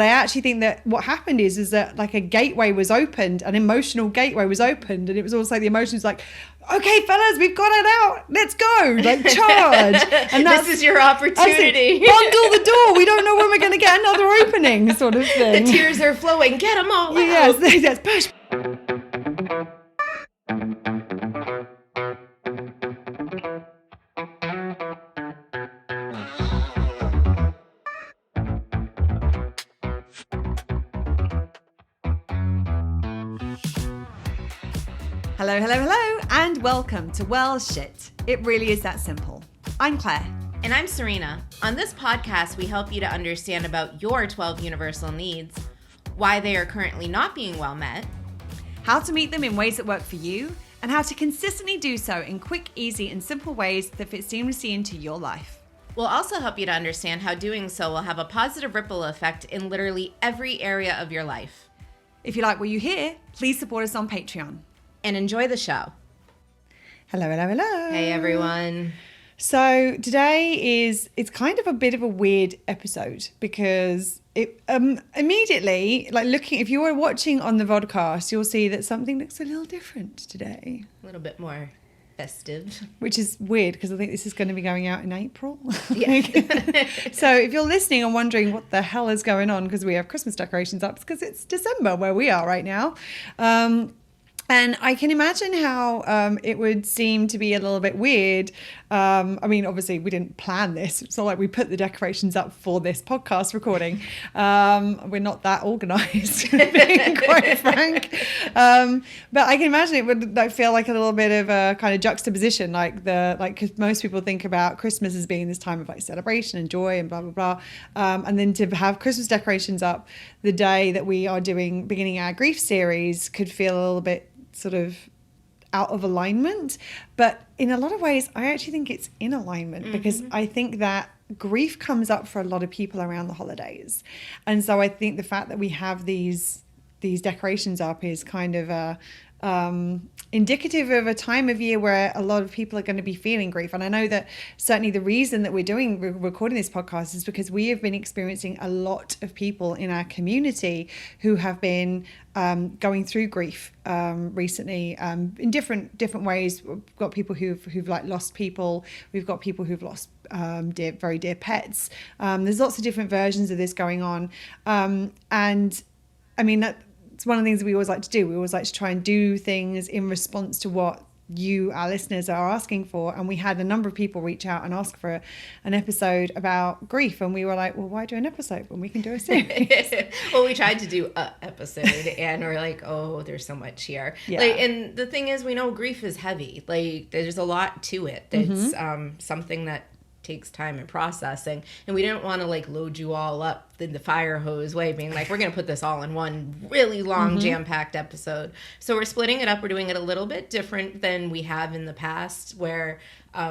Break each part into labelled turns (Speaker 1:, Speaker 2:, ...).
Speaker 1: I actually think that what happened is that like a gateway was opened, an emotional gateway was opened, and it was almost like the emotions like, okay, fellas, we've got it out. Let's go, like charge. And
Speaker 2: this is your opportunity.
Speaker 1: Bundle the door. We don't know when we're going to get another opening, sort of thing.
Speaker 2: The tears are flowing. Get them all out.
Speaker 1: Yes, push. Hello, and welcome to Well Shit. It really is that simple. I'm Claire.
Speaker 2: And I'm Serena. On this podcast, we help you to understand about your 12 universal needs, why they are currently not being well met,
Speaker 1: how to meet them in ways that work for you, and how to consistently do so in quick, easy, and simple ways that fit seamlessly into your life.
Speaker 2: We'll also help you to understand how doing so will have a positive ripple effect in literally every area of your life.
Speaker 1: If you like what you hear, please support us on Patreon.
Speaker 2: And enjoy the show.
Speaker 1: Hello.
Speaker 2: Hey, everyone.
Speaker 1: So today it's kind of a bit of a weird episode because it immediately, like if you were watching on the vodcast, you'll see that something looks a little different today.
Speaker 2: A little bit more festive.
Speaker 1: Which is weird because I think this is going to be going out in April.
Speaker 2: Yeah.
Speaker 1: So if you're listening and wondering what the hell is going on because we have Christmas decorations up, it's because it's December where we are right now. And I can imagine how it would seem to be a little bit weird. I mean, obviously, we didn't plan this. It's not like we put the decorations up for this podcast recording. We're not that organised, being quite frank. But I can imagine it would feel like a little bit of a kind of juxtaposition, because most people think about Christmas as being this time of like celebration and joy and blah, blah, blah. And then to have Christmas decorations up the day that we are beginning our grief series could feel a little bit sort of out of alignment, but in a lot of ways I actually think it's in alignment because I think that grief comes up for a lot of people around the holidays, and so I think the fact that we have these decorations up is kind of indicative of a time of year where a lot of people are going to be feeling grief. And I know that certainly the reason that we're recording this podcast is because we have been experiencing a lot of people in our community who have been going through grief recently in different ways. We've got people who've like lost people. We've got people who've lost very dear pets. There's lots of different versions of this going on, and I mean that. It's one of the things that we always like to do. We always like to try and do things in response to what you, our listeners, are asking for. And we had a number of people reach out and ask for an episode about grief. And we were like, well, why do an episode when we can do a series?
Speaker 2: Well, we tried to do an episode and we're like, oh, there's so much here.
Speaker 1: Yeah.
Speaker 2: And the thing is, we know grief is heavy. Like, there's a lot to it. It's something that takes time and processing, and we didn't want to like load you all up in the fire hose way, being like, we're gonna put this all in one really long jam-packed episode. So we're splitting it up. We're doing it a little bit different than we have in the past, where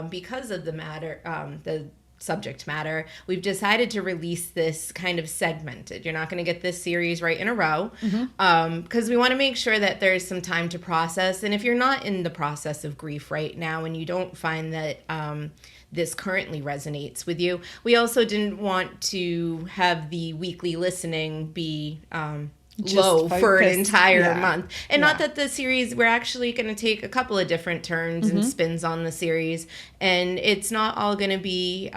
Speaker 2: because of the subject matter, we've decided to release this kind of segmented. You're not going to get this series right in a row because we want to make sure that there's some time to process. And if you're not in the process of grief right now and you don't find that this currently resonates with you, we also didn't want to have the weekly listening be low for an entire month. And not that the series, we're actually going to take a couple of different turns and spins on the series, and it's not all going to be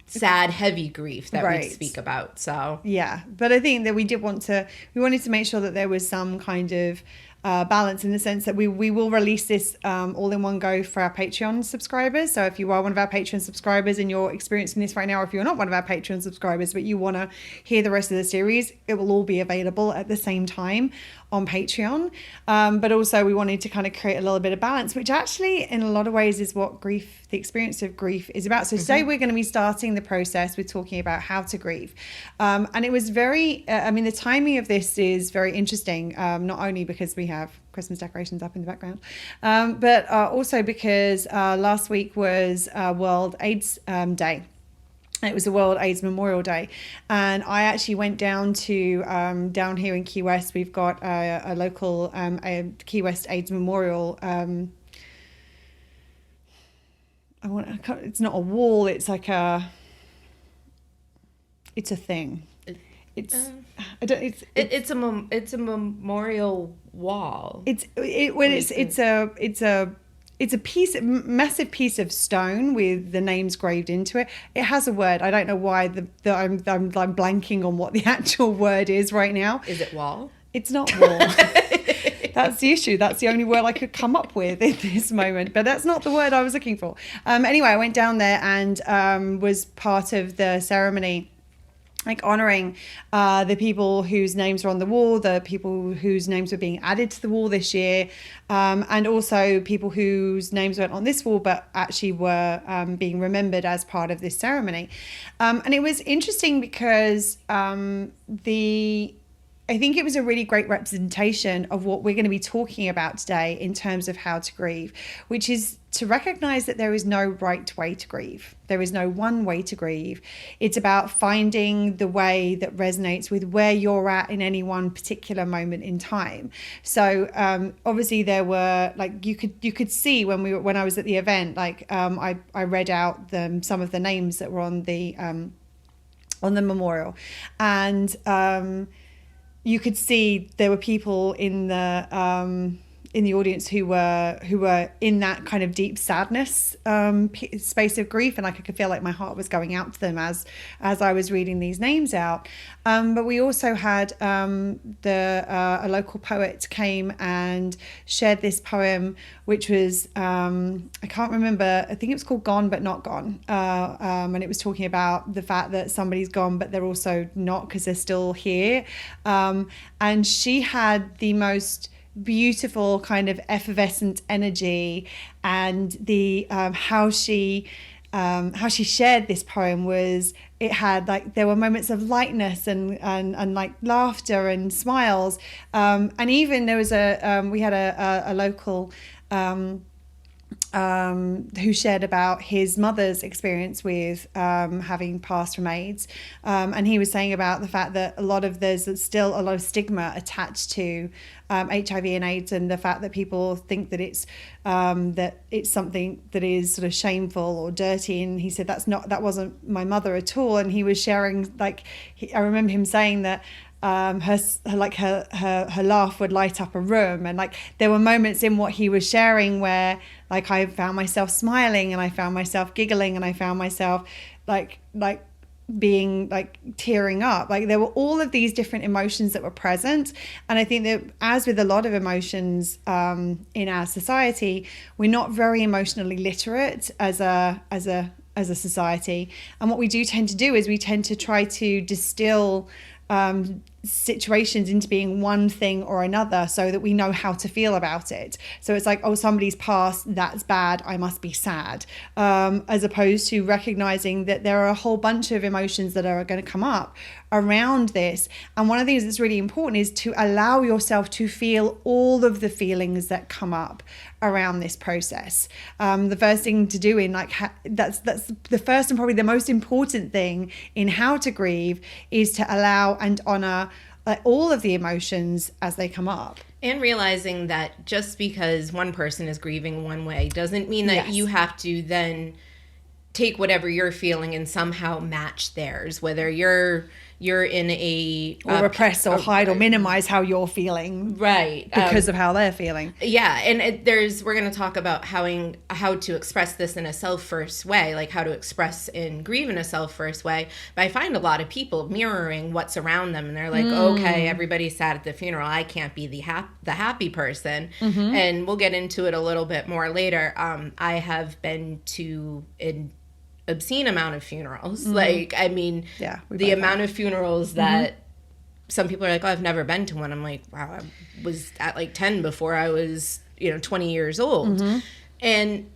Speaker 2: sad, heavy grief that we speak about. So
Speaker 1: yeah, but I think that we wanted to make sure that there was some kind of balance in the sense that we will release this all in one go for our Patreon subscribers. So if you are one of our Patreon subscribers and you're experiencing this right now, or if you're not one of our Patreon subscribers but you want to hear the rest of the series, it will all be available at the same time on Patreon. But also we wanted to kind of create a little bit of balance, which actually in a lot of ways is what grief, the experience of grief, is about. So today we're going to be starting the process with talking about how to grieve. And it was very, the timing of this is very interesting, not only because we have Christmas decorations up in the background, but also because last week was World AIDS Day. It was the World AIDS Memorial Day, and I actually went down to down here in Key West. We've got a local a Key West AIDS Memorial. It's not a wall. It's like it's a thing. it's I don't
Speaker 2: it's a memorial wall.
Speaker 1: It's a massive piece of stone with the names graved into it. It has a word. I don't know why I'm blanking on what the actual word is right now.
Speaker 2: Is it wall?
Speaker 1: It's not wall. That's the issue. That's the only word I could come up with in this moment. But that's not the word I was looking for. Anyway, I went down there and was part of the ceremony, like honoring the people whose names were on the wall, the people whose names were being added to the wall this year, and also people whose names weren't on this wall but actually were being remembered as part of this ceremony. And it was interesting because I think it was a really great representation of what we're going to be talking about today in terms of how to grieve, which is to recognize that there is no right way to grieve. There is no one way to grieve. It's about finding the way that resonates with where you're at in any one particular moment in time. So obviously there were, like, you could see when I was at the event, like I read out some of the names that were on the memorial, and you could see there were people in the audience who were in that kind of deep sadness space of grief, and I could feel like my heart was going out to them as I was reading these names out. But we also had a local poet came and shared this poem, which was I can't remember. I think it was called "Gone but Not Gone," and it was talking about the fact that somebody's gone, but they're also not, because they're still here. And she had the most beautiful kind of effervescent energy, and the how she shared this poem was, it had, like, there were moments of lightness and like laughter and smiles, and even there was we had a local who shared about his mother's experience with having passed from AIDS, and he was saying about the fact that there's still a lot of stigma attached to HIV and AIDS, and the fact that people think that it's something that is sort of shameful or dirty. And he said that wasn't my mother at all. And he was sharing, like, I remember him saying that her laugh would light up a room, and like there were moments in what he was sharing where, like, I found myself smiling, and I found myself giggling, and I found myself like being like tearing up. Like, there were all of these different emotions that were present. And I think that, as with a lot of emotions in our society, we're not very emotionally literate as a society. And what we do tend to do is we tend to try to distill situations into being one thing or another, so that we know how to feel about it. So it's like, oh, somebody's passed, that's bad, I must be sad, as opposed to recognizing that there are a whole bunch of emotions that are going to come up around this. And one of the things that's really important is to allow yourself to feel all of the feelings that come up around this process. The first thing to do that's the first and probably the most important thing in how to grieve, is to allow and honor all of the emotions as they come up.
Speaker 2: And realizing that just because one person is grieving one way doesn't mean that you have to then take whatever you're feeling and somehow match theirs, whether you're in or
Speaker 1: repress or hide or minimize how you're feeling,
Speaker 2: right,
Speaker 1: because of how they're feeling.
Speaker 2: Yeah. And we're going to talk about how to express this in a self-first way, like how to express and grieve in a self-first way. But I find a lot of people mirroring what's around them, and they're like, okay, everybody's sad at the funeral, I can't be the happy person. And we'll get into it a little bit more later. I have been to an obscene amount of funerals. Like, I mean, the amount of funerals that some people are like, oh, I've never been to one. I'm like, wow, I was at like 10 before I was 20 years old. And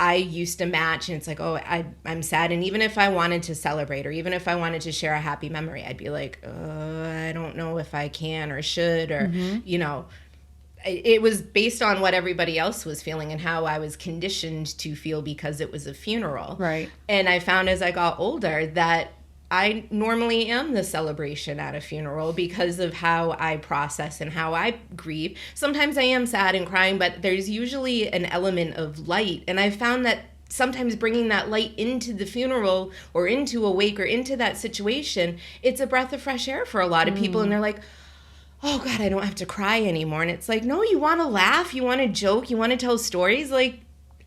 Speaker 2: I used to match, and it's like, oh, I'm sad. And even if I wanted to celebrate, or even if I wanted to share a happy memory, I'd be like, I don't know if I can or should, or it was based on what everybody else was feeling and how I was conditioned to feel, because it was a funeral.
Speaker 1: Right.
Speaker 2: And I found as I got older that I normally am the celebration at a funeral, because of how I process and how I grieve. Sometimes I am sad and crying, but there's usually an element of light. And I found that sometimes bringing that light into the funeral or into a wake or into that situation, it's a breath of fresh air for a lot of people. And they're like, oh God, I don't have to cry anymore. And it's like, no, you want to laugh, you want to joke, you want to tell stories. Like,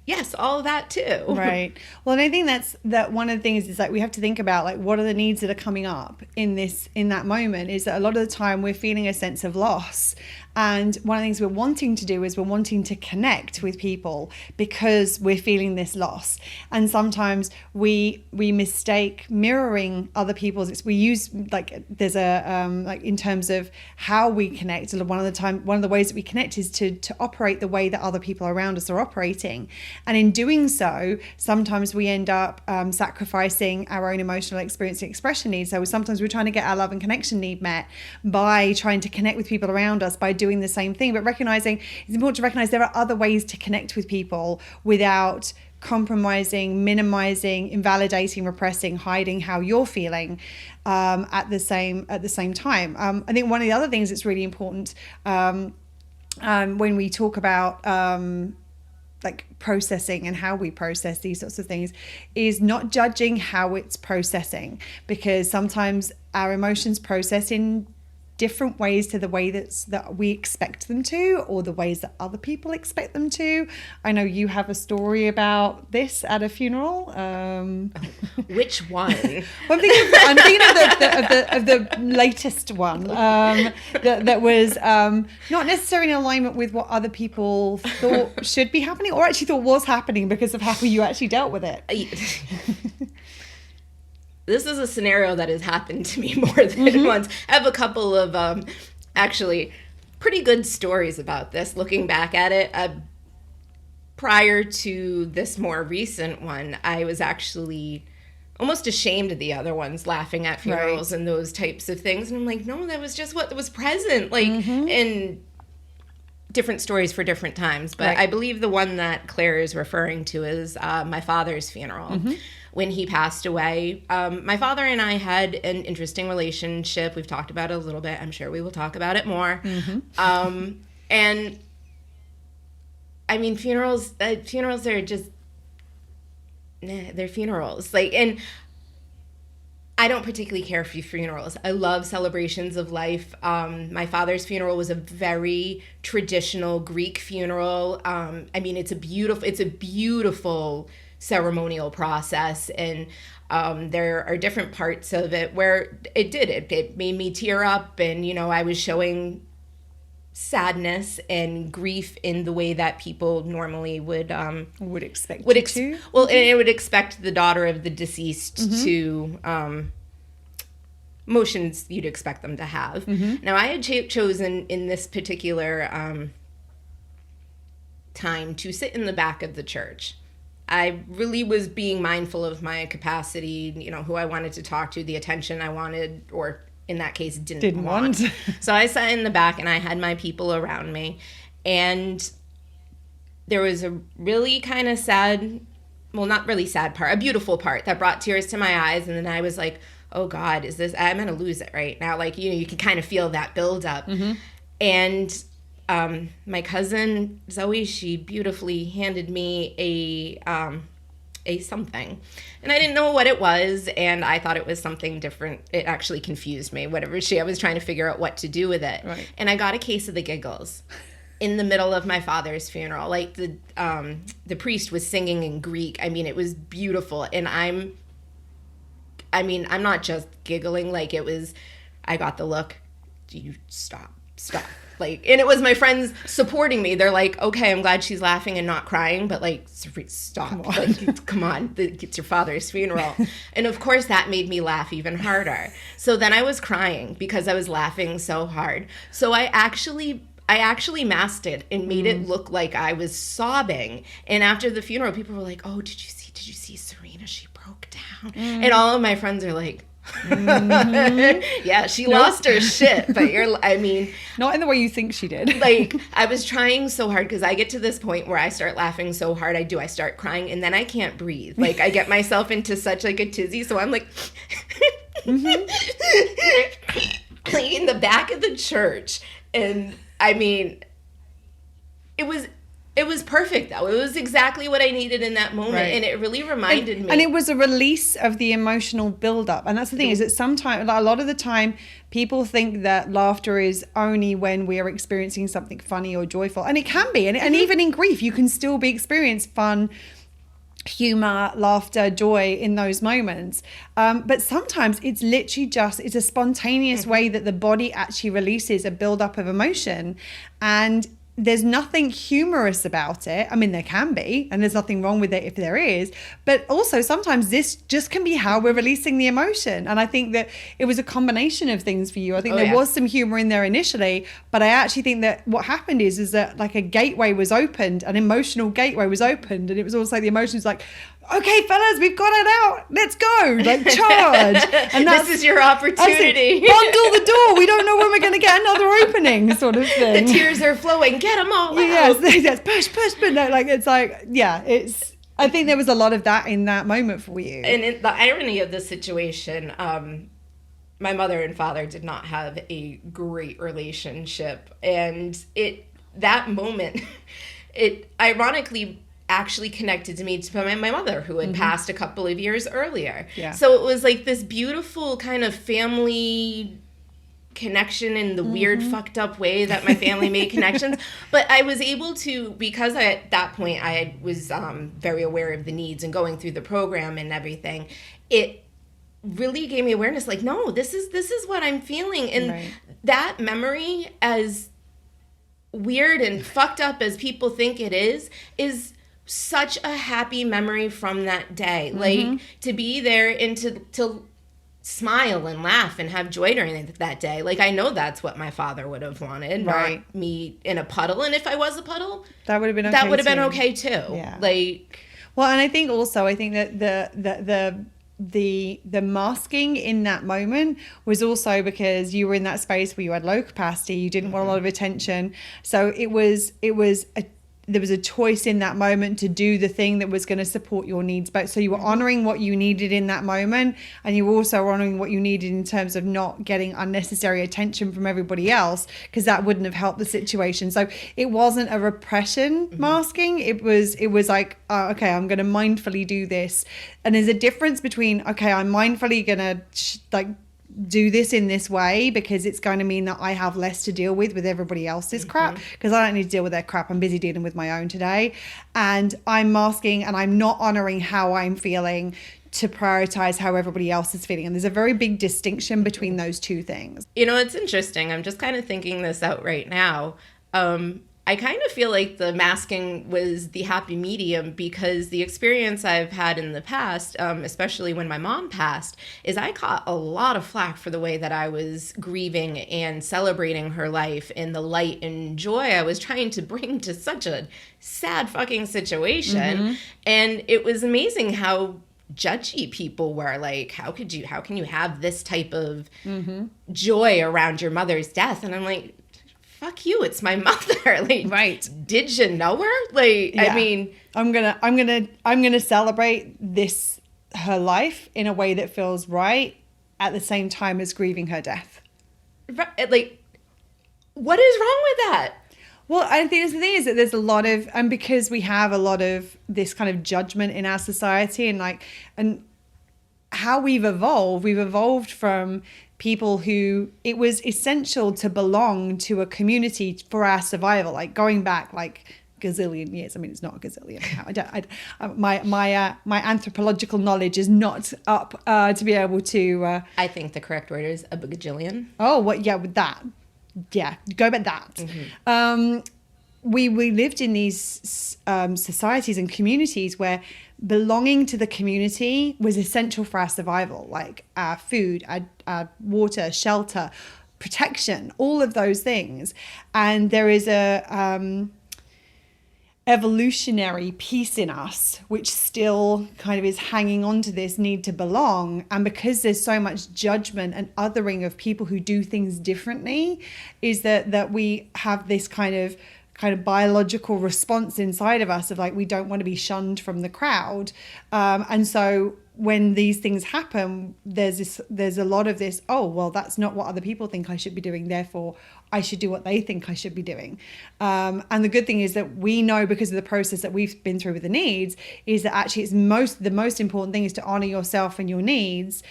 Speaker 2: yes, all of that too.
Speaker 1: Right. Well, and I think that one of the things is like we have to think about like what are the needs that are coming up in that moment, is that a lot of the time we're feeling a sense of loss. And one of the things we're wanting to do is we're wanting to connect with people because we're feeling this loss. And sometimes we mistake mirroring other people's. We use like there's a like in terms of how we connect. One of the ways that we connect is to operate the way that other people around us are operating. And in doing so, sometimes we end up sacrificing our own emotional experience and expression needs. So sometimes we're trying to get our love and connection need met by trying to connect with people around us by doing the same thing. But recognizing, it's important to recognize there are other ways to connect with people without compromising, minimizing, invalidating, repressing, hiding how you're feeling at the same time. I think one of the other things that's really important when we talk about like processing and how we process these sorts of things is not judging how it's processing, because sometimes our emotions process in different ways to the way that we expect them to, or the ways that other people expect them to. I know you have a story about this at a funeral.
Speaker 2: Which one?
Speaker 1: Well, I'm thinking of the latest one that was not necessarily in alignment with what other people thought should be happening, or actually thought was happening because of how you actually dealt with it.
Speaker 2: This is a scenario that has happened to me more than once. I have a couple of actually pretty good stories about this, looking back at it. Prior to this more recent one, I was actually almost ashamed of the other ones, laughing at funerals and those types of things. And I'm like, no, that was just what was present. Like, and different stories for different times. But I believe the one that Claire is referring to is my father's funeral. When he passed away. My father and I had an interesting relationship. We've talked about it a little bit. I'm sure we will talk about it more. And I mean, funerals are just, they're funerals. Like, and I don't particularly care for funerals. I love celebrations of life. My father's funeral was a very traditional Greek funeral. I mean, it's a beautiful ceremonial process, and there are different parts of it where it made me tear up, and I was showing sadness and grief in the way that people normally would expect to. Well, and it would expect the daughter of the deceased to emotions you'd expect them to have. Now, I had chosen in this particular time to sit in the back of the church. I really was being mindful of my capacity, who I wanted to talk to, the attention I wanted, or in that case, didn't want. So I sat in the back and I had my people around me. And there was a really kind of sad, well, not really sad part, a beautiful part that brought tears to my eyes. And then I was like, oh God, I'm going to lose it right now. Like, you can kind of feel that build up. And my cousin Zoe, she beautifully handed me a something, and I didn't know what it was, and I thought it was something different. It actually confused me. I was trying to figure out what to do with it, and I got a case of the giggles in the middle of my father's funeral. Like the priest was singing in Greek. I mean, it was beautiful, and I'm not just giggling. Like, it was, I got the look. Do you stop? Like, and it was my friends supporting me. They're like, okay, I'm glad she's laughing and not crying, but like, stop. Come on, it's your father's funeral. And of course that made me laugh even harder. So then I was crying because I was laughing so hard. So I actually masked it and made it look like I was sobbing. And after the funeral, people were like, oh, did you see Serena? She broke down. And all of my friends are like, yeah, she lost her shit, but
Speaker 1: not in the way you think she did.
Speaker 2: Like, I was trying so hard, because I get to this point where I start laughing so hard, I start crying, and then I can't breathe. Like, I get myself into such like a tizzy, so I'm like, like in the back of the church, and I mean, it was It was perfect, though. It was exactly what I needed in that moment. Right. And it really reminded me.
Speaker 1: And it was a release of the emotional buildup. And that's the thing, is that sometimes, a lot of the time, people think that laughter is only when we are experiencing something funny or joyful. And it can be. And even in grief, you can still be experiencing fun, humor, laughter, joy in those moments. But sometimes it's literally it's a spontaneous way that the body actually releases a buildup of emotion. And there's nothing humorous about it. I mean, there can be, and there's nothing wrong with it if there is. But also sometimes this just can be how we're releasing the emotion. And I think that it was a combination of things for you. I think there was some humor in there initially, but I actually think that what happened is that like a gateway was opened, an emotional gateway was opened, and it was almost like the emotions like, okay, fellas, we've got it out. Let's go. Like, charge. And
Speaker 2: this is your opportunity.
Speaker 1: Bundle the door. We don't know when we're going to get another opening, sort of thing.
Speaker 2: The tears are flowing. Get them all out.
Speaker 1: Yes. Push. But no, like, it's like, I think there was a lot of that in that moment for you.
Speaker 2: And the irony of the situation, my mother and father did not have a great relationship. And that moment, it ironically actually connected to me to my mother, who had passed a couple of years earlier. Yeah. So it was like this beautiful kind of family connection in the weird fucked up way that my family made connections. But I was able to, because at that point I was very aware of the needs and going through the program and everything, it really gave me awareness, like, no, this is what I'm feeling. And that memory, as weird and fucked up as people think it is such a happy memory from that day. Like, to be there and to smile and laugh and have joy during that day. Like, I know that's what my father would have wanted, not me in a puddle. And if I was a puddle,
Speaker 1: that would have been okay. That would have
Speaker 2: been okay too.
Speaker 1: Yeah.
Speaker 2: Like,
Speaker 1: well, and I think that the masking in that moment was also because you were in that space where you had low capacity, you didn't want a lot of attention. So there was a choice in that moment to do the thing that was going to support your needs. But so you were honoring what you needed in that moment, and you were also honoring what you needed in terms of not getting unnecessary attention from everybody else, because that wouldn't have helped the situation. So it wasn't a repression masking. It was like, okay, I'm going to mindfully do this. And there's a difference between, okay, I'm mindfully going to do this in this way because it's going to mean that I have less to deal with everybody else's crap, because I don't need to deal with their crap. I'm busy dealing with my own today, and I'm masking and I'm not honoring how I'm feeling to prioritize how everybody else is feeling. And there's a very big distinction between those two things.
Speaker 2: You know, it's interesting. I'm just kind of thinking this out right now. I kind of feel like the masking was the happy medium, because the experience I've had in the past, especially when my mom passed, is I caught a lot of flack for the way that I was grieving and celebrating her life in the light and joy I was trying to bring to such a sad fucking situation. And it was amazing how judgy people were. Like, how can you have this type of joy around your mother's death? And I'm like, fuck you, it's my mother. Like, did you know her? Like, I mean,
Speaker 1: I'm gonna celebrate her life in a way that feels right at the same time as grieving her death.
Speaker 2: Like, what is wrong with that?
Speaker 1: Well, I think the thing is that there's a lot of, and because we have a lot of this kind of judgment in our society, and how we've evolved from people who it was essential to belong to a community for our survival, like going back like gazillion years. I mean, it's not a gazillion. My anthropological knowledge is not up to be able to.
Speaker 2: I think the correct word is a bajillion.
Speaker 1: Oh, what? Yeah, with that. Yeah, go with that. We lived in these societies and communities where belonging to the community was essential for our survival, like our food, our water, shelter, protection, all of those things. And there is a evolutionary piece in us which still kind of is hanging on to this need to belong. And because there's so much judgment and othering of people who do things differently, is that we have this kind of biological response inside of us of like, we don't want to be shunned from the crowd. And so when these things happen, there's a lot of this, oh, well, that's not what other people think I should be doing, therefore I should do what they think I should be doing. And the good thing is that we know, because of the process that we've been through with the needs, is that actually the most important thing is to honor yourself and your needs,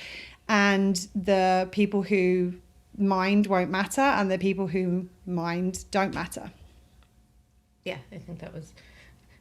Speaker 1: and the people who mind won't matter, and the people who mind don't matter.
Speaker 2: Yeah, I think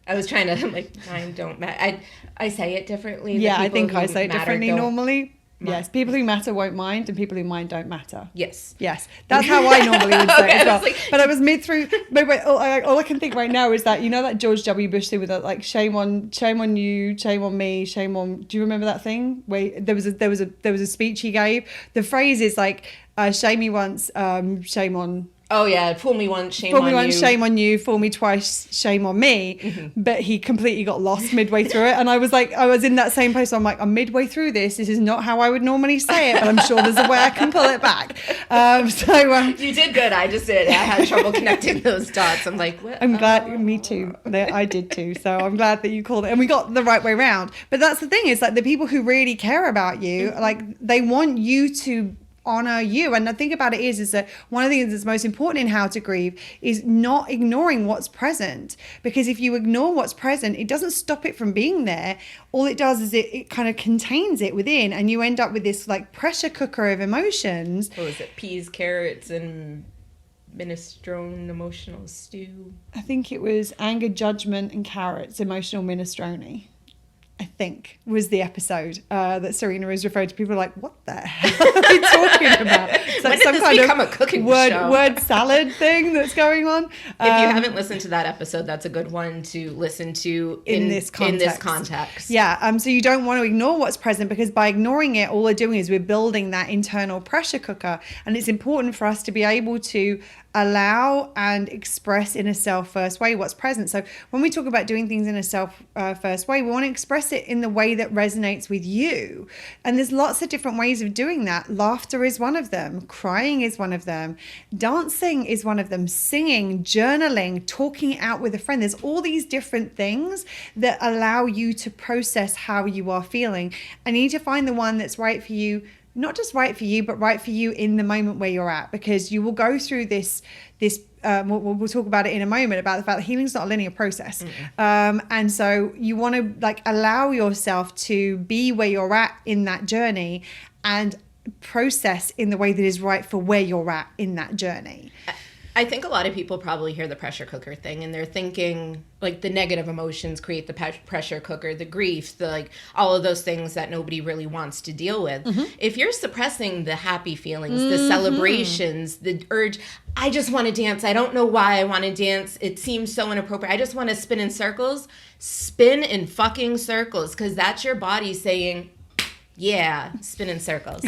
Speaker 2: I was trying to, like, mind don't matter. I say it differently.
Speaker 1: Yeah, I think I say it differently normally. Yes, people who matter won't mind, and people who mind don't matter.
Speaker 2: Yes.
Speaker 1: That's how I normally would say
Speaker 2: Okay,
Speaker 1: it as well.
Speaker 2: like,
Speaker 1: but I was mid-through. Wait, all I can think right now is that, you know, that George W. Bush thing with that, like, shame on you, shame on me, shame on. Do you remember that thing where there was a speech he gave? The phrase is like, shame me once, shame on.
Speaker 2: Oh yeah, fool me once, shame on you.
Speaker 1: Fool me twice, shame on me. Mm-hmm. But he completely got lost midway through it, and I was in that same place. So I'm like, I'm midway through this. This is not how I would normally say it, but I'm sure there's a way I can pull it back.
Speaker 2: You did good. I had trouble connecting those dots. I'm like, what?
Speaker 1: I'm glad. Me too. I did too. So I'm glad that you called it, and we got the right way round. But that's the thing. Is like the people who really care about you, like they want you to honor you. And the thing about it is that one of the things that's most important in how to grieve is not ignoring what's present, because if you ignore what's present, it doesn't stop it from being there. All it does is it kind of contains it within, and you end up with this like pressure cooker of emotions.
Speaker 2: What was it? Peas, carrots, and minestrone emotional stew.
Speaker 1: I think it was anger, judgment, and carrots emotional minestrone, I think, was the episode that Serena is referring to. People are like, what the hell are we talking about? It's like some kind of
Speaker 2: a cooking
Speaker 1: word salad thing that's going on.
Speaker 2: If you haven't listened to that episode, that's a good one to listen to in this context.
Speaker 1: Yeah. So you don't want to ignore what's present, because by ignoring it, all we're doing is we're building that internal pressure cooker. And it's important for us to be able to allow and express in a self-first way what's present. So when we talk about doing things in a self-first way, we want to express it in the way that resonates with you. And there's lots of different ways of doing that. Laughter is one of them. Crying is one of them. Dancing is one of them. Singing, journaling, talking out with a friend. There's all these different things that allow you to process how you are feeling. And you need to find the one that's right for you. Not just right for you, but right for you in the moment where you're at, because you will go through this. We'll talk about it in a moment, about the fact that healing's not a linear process. And so you want to like allow yourself to be where you're at in that journey and process in the way that is right for where you're at in that journey.
Speaker 2: I think a lot of people probably hear the pressure cooker thing and they're thinking like the negative emotions create the pressure cooker, the grief, the like all of those things that nobody really wants to deal with. Mm-hmm. If you're suppressing the happy feelings, the celebrations, the urge, I just want to dance. I don't know why I want to dance. It seems so inappropriate. I just want to spin in circles. Spin in fucking circles, because that's your body saying, yeah, spin in circles.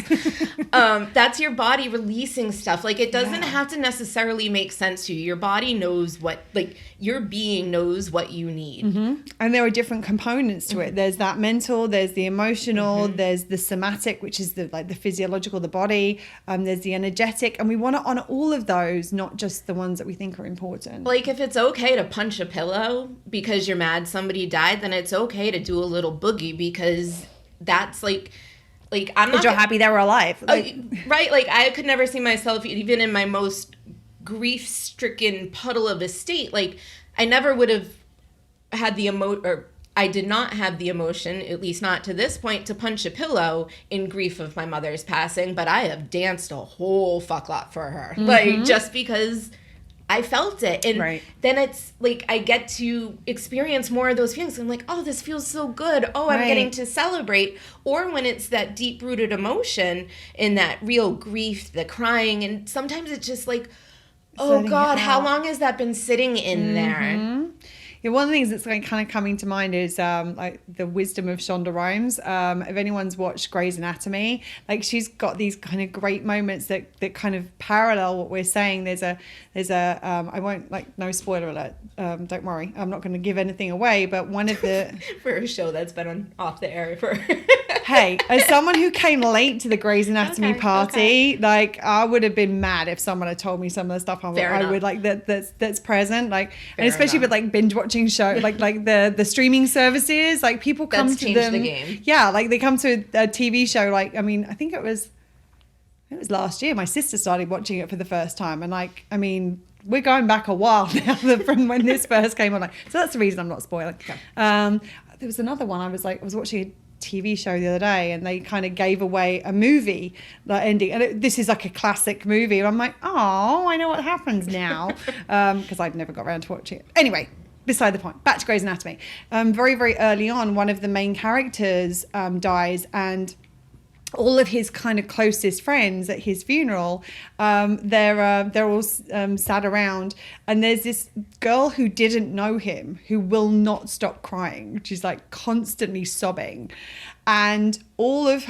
Speaker 2: That's your body releasing stuff. Like, it doesn't have to necessarily make sense to you. Your body knows what, like, your being knows what you need.
Speaker 1: Mm-hmm. And there are different components to it. There's that mental, there's the emotional, there's the somatic, which is the physiological, the body. There's the energetic. And we want to honor all of those, not just the ones that we think are important.
Speaker 2: Like, if it's okay to punch a pillow because you're mad somebody died, then it's okay to do a little boogie, because that's like I'm not.
Speaker 1: You're happy they were alive,
Speaker 2: right? Like, I could never see myself, even in my most grief-stricken puddle of a state. Like, I never would have had I did not have the emotion, at least not to this point, to punch a pillow in grief of my mother's passing. But I have danced a whole fuck lot for her, like, just because I felt it. And then it's like I get to experience more of those feelings. I'm like, oh, this feels so good. Oh, I'm getting to celebrate. Or when it's that deep-rooted emotion in that real grief, the crying. And sometimes it's just like, oh, God, how long has that been sitting in there?
Speaker 1: Yeah, one of the things that's like kind of coming to mind is like the wisdom of Shonda Rhimes. If anyone's watched Grey's Anatomy, like she's got these kind of great moments that kind of parallel what we're saying. There's a I won't, like, no spoiler alert. Don't worry, I'm not going to give anything away. But one of the
Speaker 2: for a show that's been off the air for
Speaker 1: Hey, as someone who came late to the Grey's Anatomy party, like I would have been mad if someone had told me some of the stuff I would like that's present, like, and especially with like binge watching show, like the streaming services, like people come to them.
Speaker 2: The game.
Speaker 1: Yeah, like they come to a TV show. Like, I mean, I think it was last year. My sister started watching it for the first time, and like, I mean, we're going back a while now from when this first came on. Like, so that's the reason I'm not spoiling. Okay. There was another one. I was watching a TV show the other day, and they kind of gave away a movie that ending, and this is like a classic movie, and I'm like, oh, I know what happens now, because I'd never got around to watching it. Anyway, beside the point. Back to Grey's Anatomy. Very, very early on, one of the main characters dies, and all of his kind of closest friends at his funeral, they're all sat around, and there's this girl who didn't know him who will not stop crying. She's like constantly sobbing, and all of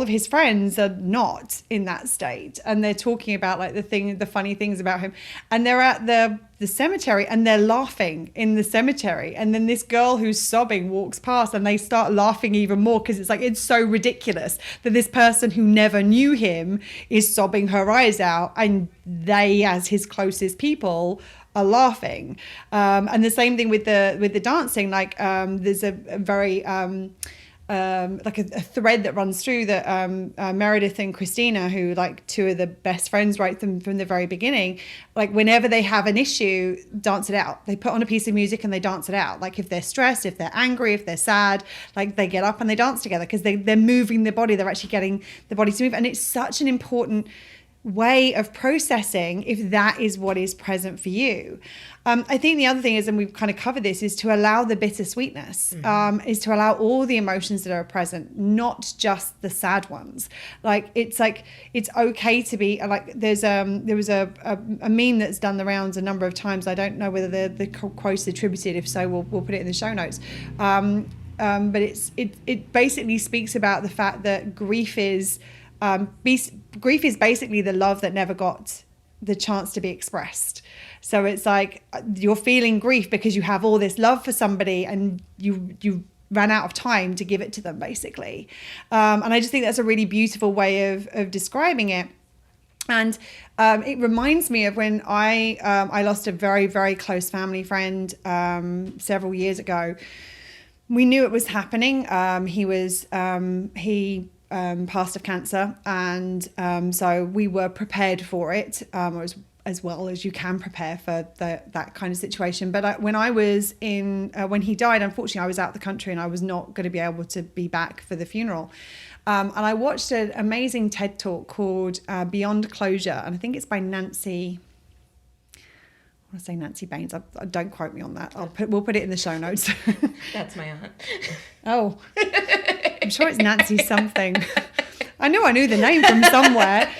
Speaker 1: his friends are not in that state, and they're talking about like the funny things about him, and they're at the cemetery and they're laughing in the cemetery, and then this girl who's sobbing walks past and they start laughing even more, because it's so ridiculous that this person who never knew him is sobbing her eyes out, and they, as his closest people, are laughing. And the same thing with the dancing. Like there's a very like a thread that runs through that Meredith and Christina, who like two of the best friends right from the very beginning, like whenever they have an issue, dance it out. They put on a piece of music and they dance it out. Like if they're stressed, if they're angry, if they're sad, like they get up and they dance together, because they're moving their body. They're actually getting the body to move, and it's such an important way of processing if that is what is present for you. I think the other thing is, and we've kind of covered this, is to allow the bittersweetness, is to allow all the emotions that are present, not just the sad ones. Like it's okay to be like, there was a meme that's done the rounds a number of times. I don't know whether the quote's attributed. If so, we'll put it in the show notes. But it basically speaks about the fact that grief is basically the love that never got the chance to be expressed. So it's like you're feeling grief because you have all this love for somebody, and you ran out of time to give it to them, basically. And I just think that's a really beautiful way of describing it. And it reminds me of when I lost a very, very close family friend several years ago. We knew it was happening. He passed of cancer, and so we were prepared for it, as well as you can prepare for that kind of situation. But when he died, unfortunately, I was out of the country and I was not going to be able to be back for the funeral. And I watched an amazing TED talk called Beyond Closure, and I think it's by Nancy. I want to say Nancy Baines. Don't quote me on that. We'll put it in the show notes.
Speaker 2: That's my aunt.
Speaker 1: Oh, I'm sure it's Nancy something. I knew the name from somewhere.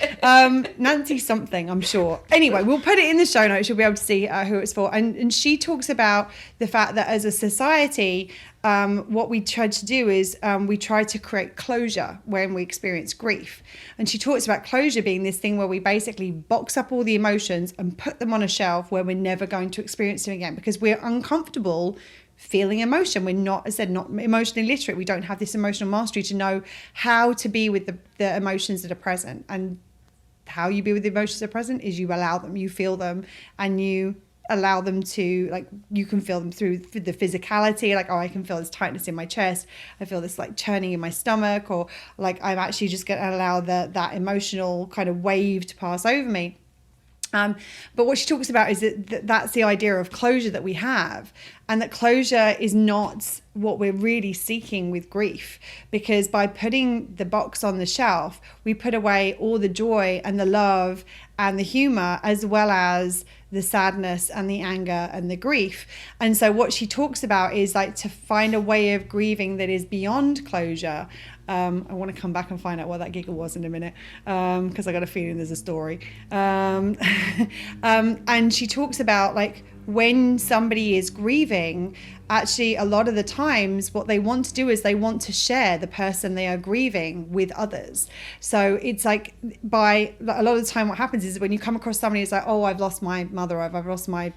Speaker 1: Nancy something, I'm sure. Anyway, we'll put it in the show notes. You'll be able to see who it's for. And she talks about the fact that as a society, what we try to do is we try to create closure when we experience grief. And she talks about closure being this thing where we basically box up all the emotions and put them on a shelf where we're never going to experience them again, because we're uncomfortable feeling emotion. We're not, as I said, not emotionally literate. We don't have this emotional mastery to know how to be with the emotions that are present. And how you be with the emotions that are present is you allow them, you feel them, and you allow them to, like, you can feel them through the physicality, like, oh, I can feel this tightness in my chest, I feel this like churning in my stomach, or like I'm actually just going to allow that emotional kind of wave to pass over me. But what she talks about is that's the idea of closure that we have, and that closure is not what we're really seeking with grief, because by putting the box on the shelf, we put away all the joy and the love and the humor, as well as the sadness and the anger and the grief. And so what she talks about is like to find a way of grieving that is beyond closure. I want to come back and find out what that giggle was in a minute, because I got a feeling there's a story. And she talks about, like, when somebody is grieving, actually a lot of the times what they want to do is they want to share the person they are grieving with others. So it's like, by a lot of the time what happens is when you come across somebody who's like, oh, I've lost my mother, or I've lost my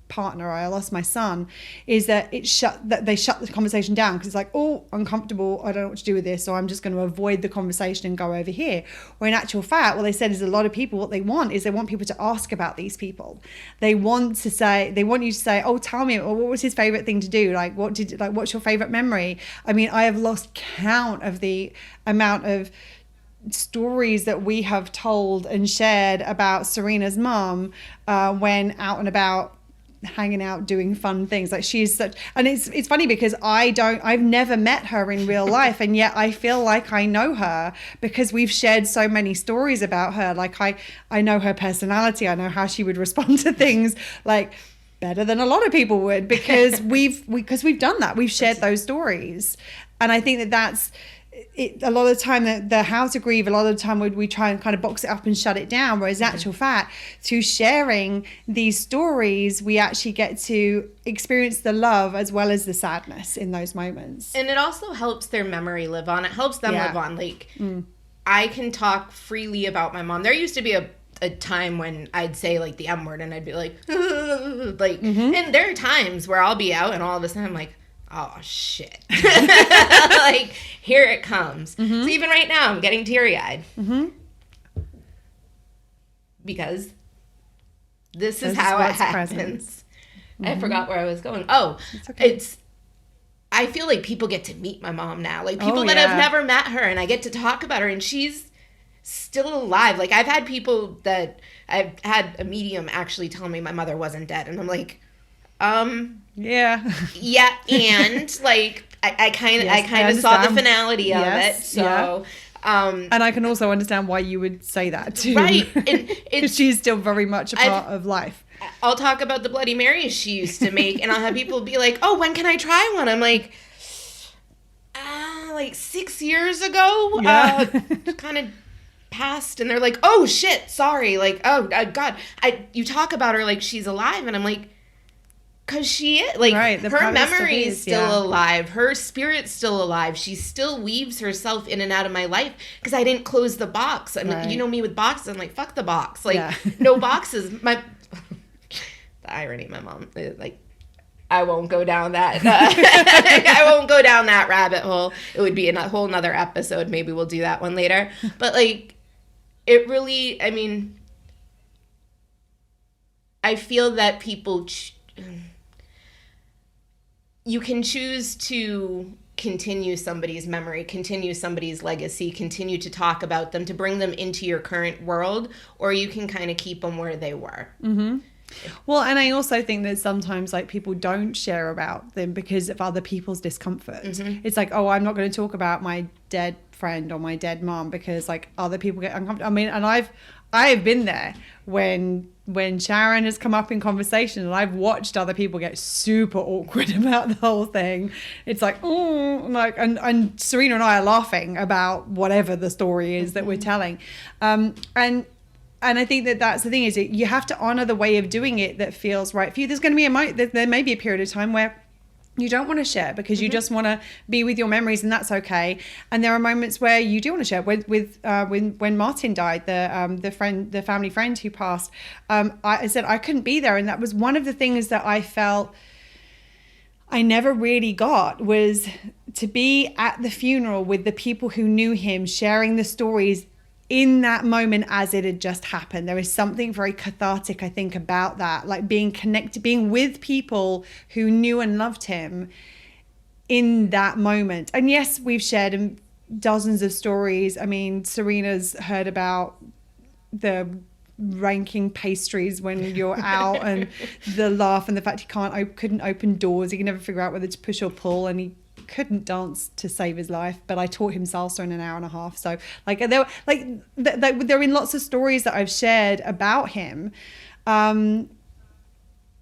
Speaker 1: partner, or I lost my son, is that they shut the conversation down because it's like, oh, uncomfortable, I don't know what to do with this, so I'm just going to avoid the conversation and go over here. Where in actual fact, what they said is a lot of people, what they want is they want people to ask about these people. They want you to say, oh, tell me, what was his favorite thing to do? What's your favorite memory? I mean, I have lost count of the amount of stories that we have told and shared about Serena's mom when out and about, hanging out, doing fun things. Like, she's such, and it's funny because I've never met her in real life, and yet I feel like I know her because we've shared so many stories about her. Like, I know her personality, I know how she would respond to things, like, better than a lot of people would, because we've done that, we've shared those stories. And I think that's it. A lot of the time, the how to grieve, a lot of the time we try and kind of box it up and shut it down, whereas actual fact, through sharing these stories, we actually get to experience the love as well as the sadness in those moments.
Speaker 2: And it also helps their memory live on. It helps them live on. Like, I can talk freely about my mom. There used to be a time when I'd say, like, the M word, and I'd be like, like, and there are times where I'll be out and all of a sudden I'm like, oh shit. Like, here it comes. So even right now I'm getting teary-eyed. Because this is how it happens. I forgot where I was going. Oh,
Speaker 1: it's okay.
Speaker 2: I feel like people get to meet my mom now. Like, people that have never met her, and I get to talk about her, and she's still alive. Like, I've had people that I've had a medium actually tell me my mother wasn't dead, and I'm like, yeah, and like I kind of saw the finality of it, so and
Speaker 1: I can also understand why you would say that too,
Speaker 2: right? And
Speaker 1: she's still very much a part of life.
Speaker 2: I'll talk about the Bloody Marys she used to make, and I'll have people be like, "Oh, when can I try one?" I'm like, like 6 years ago, kind of passed, and they're like, "Oh shit, sorry," like, "Oh God, you talk about her like she's alive," and I'm like, because she is, like, her memory is still alive. Her spirit's still alive. She still weaves herself in and out of my life because I didn't close the box. I mean, you know me with boxes. I'm like, fuck the box. Like, no boxes. The irony, my mom, like, I won't go down that. I won't go down that rabbit hole. It would be a whole nother episode. Maybe we'll do that one later. But, like, it really, I mean, I feel that people... you can choose to continue somebody's memory, continue somebody's legacy, continue to talk about them, to bring them into your current world, or you can kind of keep them where they were.
Speaker 1: Well, and I also think that sometimes, like, people don't share about them because of other people's discomfort. It's like, oh, I'm not going to talk about my dead friend or my dead mom because, like, other people get uncomfortable. I mean, and I've been there when Sharon has come up in conversation, and I've watched other people get super awkward about the whole thing. It's like, oh, like, and Serena and I are laughing about whatever the story is that we're telling. And I think that's the thing, is you have to honor the way of doing it that feels right for you. There's going to be there may be a period of time where you don't want to share because you just want to be with your memories, and that's okay. And there are moments where you do want to share. When Martin died, the family friend who passed, I said I couldn't be there, and that was one of the things that I felt I never really got, was to be at the funeral with the people who knew him, sharing the stories in that moment as it had just happened. There is something very cathartic, I think, about that, like being connected, being with people who knew and loved him in that moment. And yes, we've shared dozens of stories. I mean, Serena's heard about the ranking pastries when you're out and the laugh and the fact he couldn't open doors. He can never figure out whether to push or pull, and he couldn't dance to save his life, but I taught him salsa in an hour and a half. So, like, there are in lots of stories that I've shared about him, and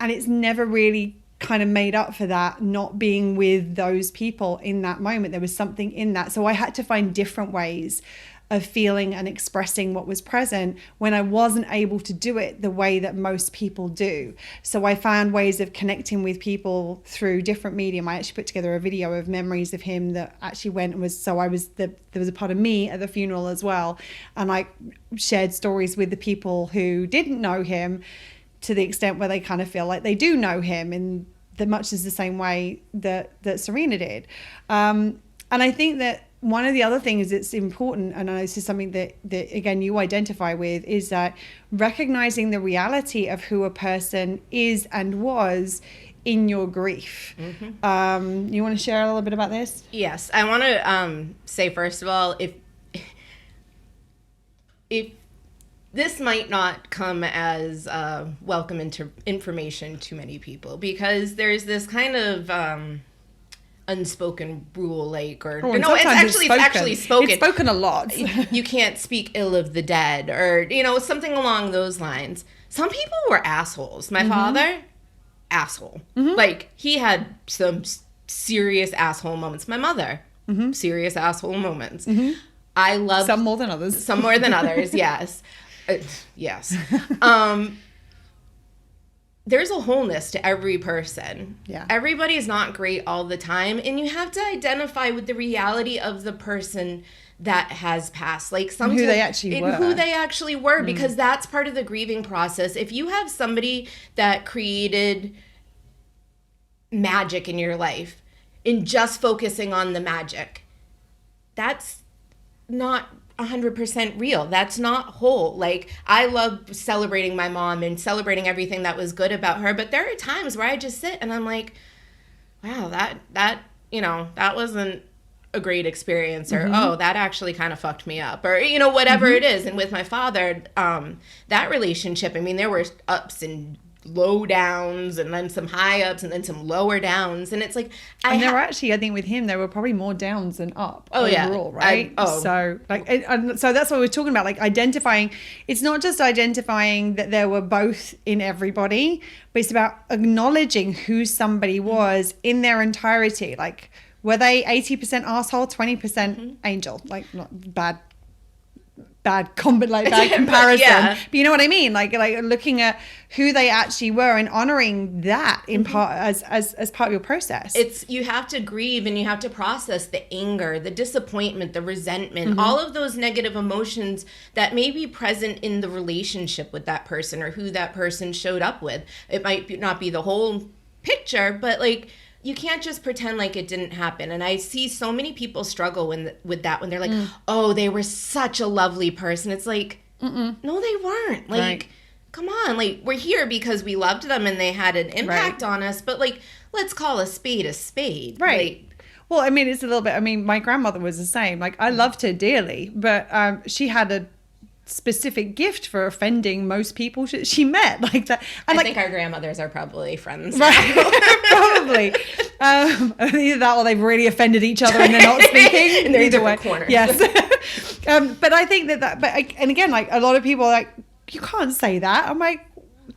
Speaker 1: it's never really kind of made up for that not being with those people in that moment. There was something in that, so I had to find different ways of feeling and expressing what was present when I wasn't able to do it the way that most people do. So I found ways of connecting with people through different medium. I actually put together a video of memories of him that actually went and was, so there was a part of me at the funeral as well. And I shared stories with the people who didn't know him to the extent where they kind of feel like they do know him in much as the same way that Serena did. And I think that one of the other things that's important, and I know this is something that again you identify with, is that recognizing the reality of who a person is and was in your grief. Mm-hmm. You want to share a little bit about this?
Speaker 2: Yes, I want to say first of all, if this might not come as welcome information to many people, because there's this kind of unspoken rule, like, or no, it's actually spoken.
Speaker 1: It's spoken a lot.
Speaker 2: You can't speak ill of the dead, or something along those lines. Some people were assholes. My father, asshole. Like, he had some serious asshole moments. My mother, serious asshole moments. I love
Speaker 1: some more than others.
Speaker 2: Some more than others. Yes. Yes. There's a wholeness to every person.
Speaker 1: Yeah.
Speaker 2: Everybody is not great all the time, and you have to identify with the reality of the person that has passed, like sometimes
Speaker 1: who they actually were,
Speaker 2: because that's part of the grieving process. If you have somebody that created magic in your life and just focusing on the magic, that's not 100% real. That's not whole. Like, I love celebrating my mom and celebrating everything that was good about her, but there are times where I just sit and I'm like, wow, that wasn't a great experience, or oh, that actually kind of fucked me up, or whatever it is. And with my father, that relationship, I mean, there were ups and low downs, and then some high ups, and then some lower downs, and it's like
Speaker 1: I think with him there were probably more downs than up overall, right? So so that's what we're talking about, like identifying. It's not just identifying that there were both in everybody, but it's about acknowledging who somebody was in their entirety. Like, were they 80% asshole, 20% angel? Like, not bad comparison.
Speaker 2: Yeah.
Speaker 1: But you know what I mean? Like looking at who they actually were and honoring that in part as part of your process.
Speaker 2: You have to grieve, and you have to process the anger, the disappointment, the resentment, all of those negative emotions that may be present in the relationship with that person or who that person showed up with. It might not be the whole picture, but like, you can't just pretend like it didn't happen. And I see so many people struggle with that when they're like, oh, they were such a lovely person. It's like, no, they weren't. Like,
Speaker 1: right.
Speaker 2: Come on. Like, we're here because we loved them and they had an impact on us. But like, let's call a spade a spade.
Speaker 1: Right.
Speaker 2: Like,
Speaker 1: well, I mean, it's a little bit, my grandmother was the same. Like, I loved her dearly, but she had a specific gift for offending most people she met, like that. And
Speaker 2: I think our grandmothers are probably friends,
Speaker 1: right? Probably either that or they've really offended each other and they're not speaking.
Speaker 2: And they're
Speaker 1: either
Speaker 2: in
Speaker 1: way,
Speaker 2: corners.
Speaker 1: yes. But I think and again, like, a lot of people are like, you can't say that. I'm like,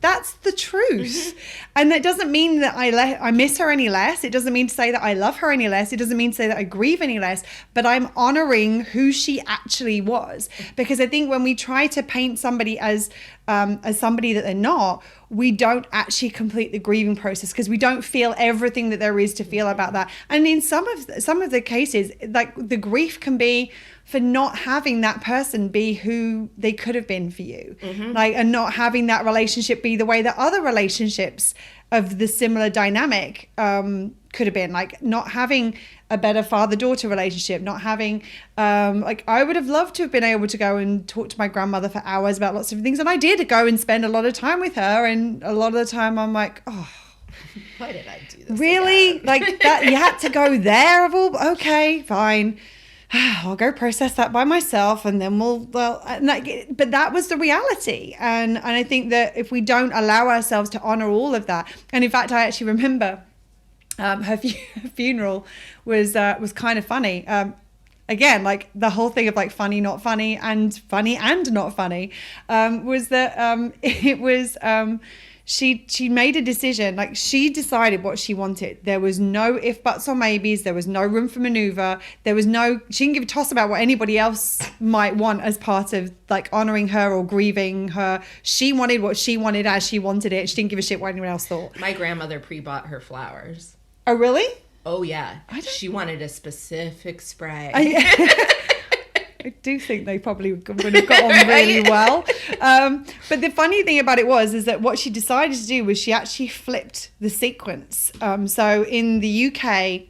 Speaker 1: that's the truth. And that doesn't mean that I miss her any less. It doesn't mean to say that I love her any less. It doesn't mean to say that I grieve any less, but I'm honoring who she actually was. Because I think when we try to paint somebody as somebody that they're not, we don't actually complete the grieving process, because we don't feel everything that there is to feel about that. And in some of the cases, like, the grief can be for not having that person be who they could have been for you, like, and not having that relationship be the way that other relationships of the similar dynamic could have been, like not having a better father-daughter relationship, not having like, I would have loved to have been able to go and talk to my grandmother for hours about lots of things, and I did go and spend a lot of time with her, and a lot of the time I'm like, oh,
Speaker 2: why did I do this
Speaker 1: really
Speaker 2: again?
Speaker 1: Like that, you had to go there of all, okay, fine, I'll go process that by myself, and then but that was the reality. And I think that if we don't allow ourselves to honor all of that, and in fact, I actually remember her funeral was kind of funny. Again, like, the whole thing of like funny, not funny, and funny and not funny, was that it was she made a decision. Like, she decided what she wanted. There was no if, buts, or maybes. There was no room for maneuver. She didn't give a toss about what anybody else might want as part of like honoring her or grieving her. She wanted what she wanted as she wanted it. She didn't give a shit what anyone else thought.
Speaker 2: My grandmother pre-bought her flowers.
Speaker 1: Oh, really?
Speaker 2: Oh, yeah. She wanted a specific spray.
Speaker 1: I do think they probably would have got on really well. But the funny thing about it is that what she decided to do was she actually flipped the sequence. So in the UK,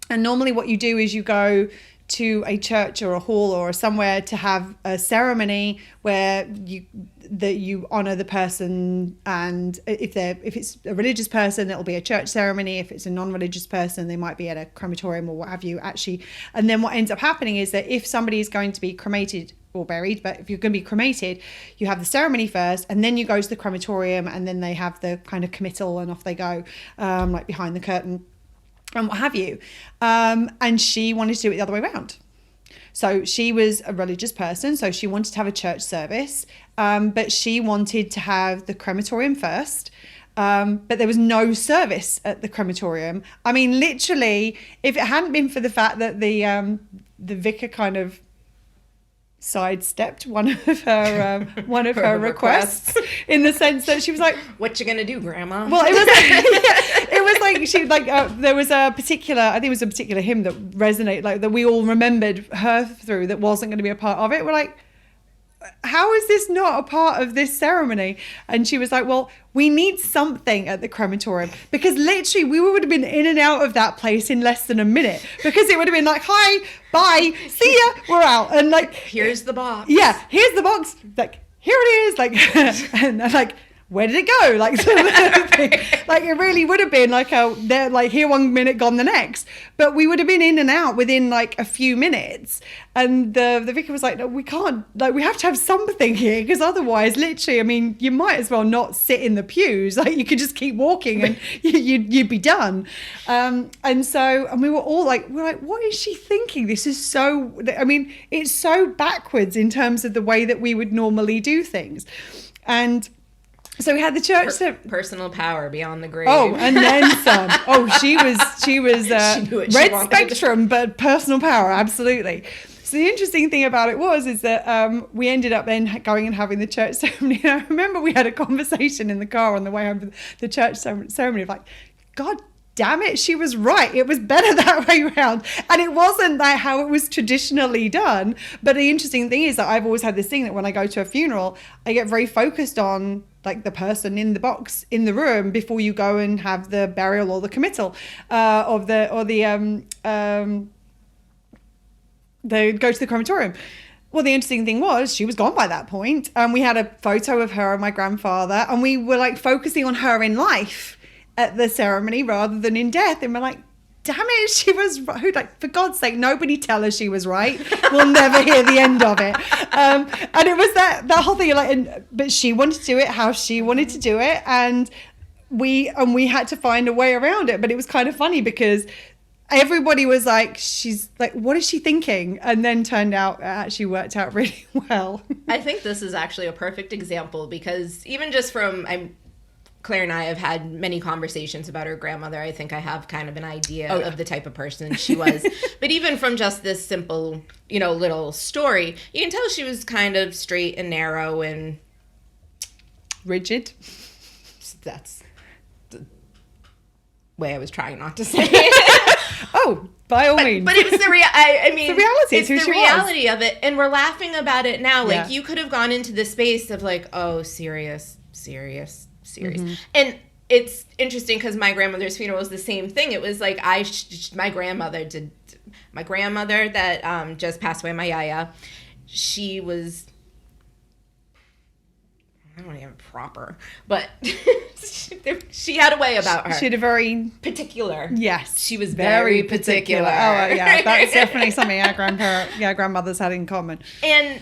Speaker 1: and normally what you do is you go to a church or a hall or somewhere to have a ceremony where you honor the person, and if it's a religious person, it'll be a church ceremony. If it's a non-religious person, they might be at a crematorium or what have you, actually. And then what ends up happening is that if somebody is going to be cremated or buried, but if you're going to be cremated, you have the ceremony first, and then you go to the crematorium, and then they have the kind of committal, and off they go, like behind the curtain and what have you. And she wanted to do it the other way around. So she was a religious person, so she wanted to have a church service, but she wanted to have the crematorium first. But there was no service at the crematorium. I mean, literally, if it hadn't been for the fact that the vicar kind of sidestepped one of her requests in the sense that she was like,
Speaker 2: "What you gonna do, Grandma?"
Speaker 1: Well, it was like, it was like she there was a particular, I think it was a particular hymn that resonated, like that we all remembered her through, that wasn't going to be a part of it. We're like, how is this not a part of this ceremony? And she was like, well, we need something at the crematorium, because literally we would have been in and out of that place in less than a minute, because it would have been like, hi, bye, see ya, we're out. And like,
Speaker 2: here's the box.
Speaker 1: Yeah, here's the box. Like, here it is. Like, and I'm like, where did it go? Like, like it really would have been like they're like here 1 minute, gone the next. But we would have been in and out within like a few minutes. And the vicar was like, no, we can't, like, we have to have something here, because otherwise, literally, I mean, you might as well not sit in the pews. Like, you could just keep walking and you'd be done. And we were all like, what is she thinking? This is so, I mean, it's so backwards in terms of the way that we would normally do things. And so we had the church
Speaker 2: personal power beyond the grave.
Speaker 1: Oh, and then some. Oh, she was red spectrum, but personal power, absolutely. So the interesting thing about it is that we ended up then going and having the church ceremony. And I remember we had a conversation in the car on the way home from the church ceremony of like, God damn it, she was right. It was better that way around. And it wasn't like how it was traditionally done. But the interesting thing is that I've always had this thing that when I go to a funeral, I get very focused on like the person in the box in the room before you go and have the burial or the committal they go to the crematorium. Well, the interesting thing was she was gone by that point, and we had a photo of her and my grandfather, and we were like focusing on her in life at the ceremony rather than in death. And we're like, damn it, she was right. Like, for God's sake, nobody tell her she was right. We'll never hear the end of it. And it was that whole thing, like, but she wanted to do it how she wanted to do it, and we had to find a way around it. But it was kind of funny because everybody was like, she's like, what is she thinking? And then turned out it actually worked out really well.
Speaker 2: I think this is actually a perfect example, because even just from Claire and I have had many conversations about her grandmother. I think I have kind of an idea of the type of person she was. But even from just this simple, little story, you can tell she was kind of straight and narrow and
Speaker 1: rigid.
Speaker 2: That's the way I was trying not to say it.
Speaker 1: Oh, by all means.
Speaker 2: But it was the reality.
Speaker 1: It's
Speaker 2: the reality of it. And we're laughing about it now. Like, you could have gone into the space of like, oh, serious. Mm-hmm. And it's interesting because my grandmother's funeral was the same thing. It was like my grandmother that just passed away, my yaya, she was, I don't even proper, but she had a way about her.
Speaker 1: She had a very
Speaker 2: particular.
Speaker 1: Yes,
Speaker 2: she was very particular.
Speaker 1: Oh yeah, that's definitely something our grandmothers had in common.
Speaker 2: And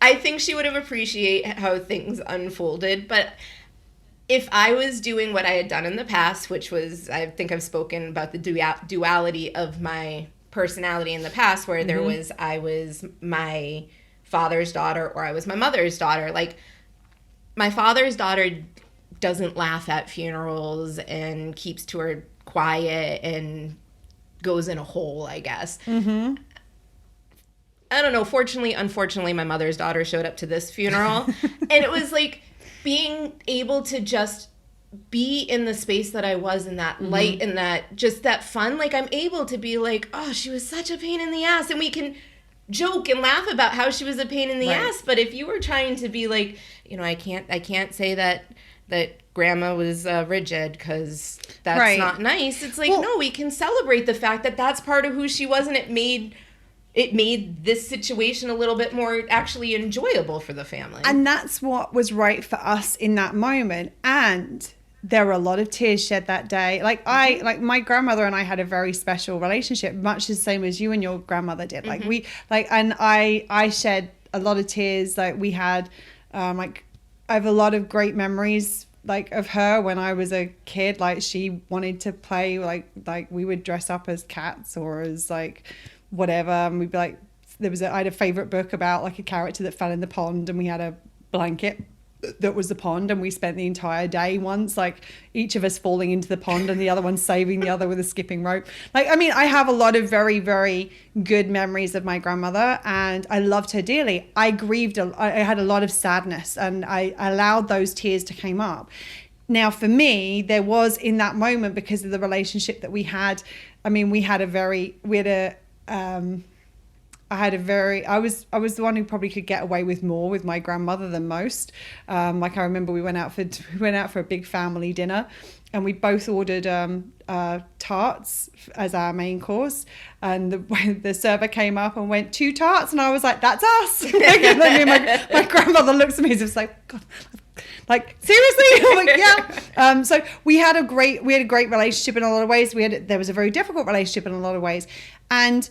Speaker 2: I think she would have appreciated how things unfolded, but if I was doing what I had done in the past, which was, I think I've spoken about the duality of my personality in the past, where there was, I was my father's daughter or I was my mother's daughter. Like, my father's daughter doesn't laugh at funerals and keeps to her quiet and goes in a hole, I guess. Mm-hmm. I don't know. Fortunately, unfortunately, my mother's daughter showed up to this funeral. And it was like being able to just be in the space that I was, in that light and that just that fun. Like, I'm able to be like, oh, she was such a pain in the ass. And we can joke and laugh about how she was a pain in the ass. But if you were trying to be like, I can't say that grandma was rigid because that's not nice. It's like, no, we can celebrate the fact that that's part of who she was, and it made this situation a little bit more actually enjoyable for the family.
Speaker 1: And that's what was right for us in that moment. And there were a lot of tears shed that day. Like my grandmother and I had a very special relationship, much the same as you and your grandmother did. Like and I shed a lot of tears. Like we had, I have a lot of great memories like of her when I was a kid. Like she wanted to play, like we would dress up as cats or as like whatever, and we'd be like, I had a favorite book about like a character that fell in the pond, and we had a blanket that was the pond, and we spent the entire day once, like each of us falling into the pond and the other one saving the other with a skipping rope. Like, I mean, I have a lot of very, very good memories of my grandmother, and I loved her dearly. I grieved, I had a lot of sadness, and I allowed those tears to come up. Now, for me, there was in that moment, because of the relationship that we had, I mean, I was the one who probably could get away with more with my grandmother than most. Like I remember we went out for a big family dinner, and we both ordered tarts as our main course, and the server came up and went 2 tarts, and I was like, that's us. And then my grandmother looks at me and was like, God, like seriously? I'm like, yeah. So we had a great relationship in a lot of ways. There was a very difficult relationship in a lot of ways, and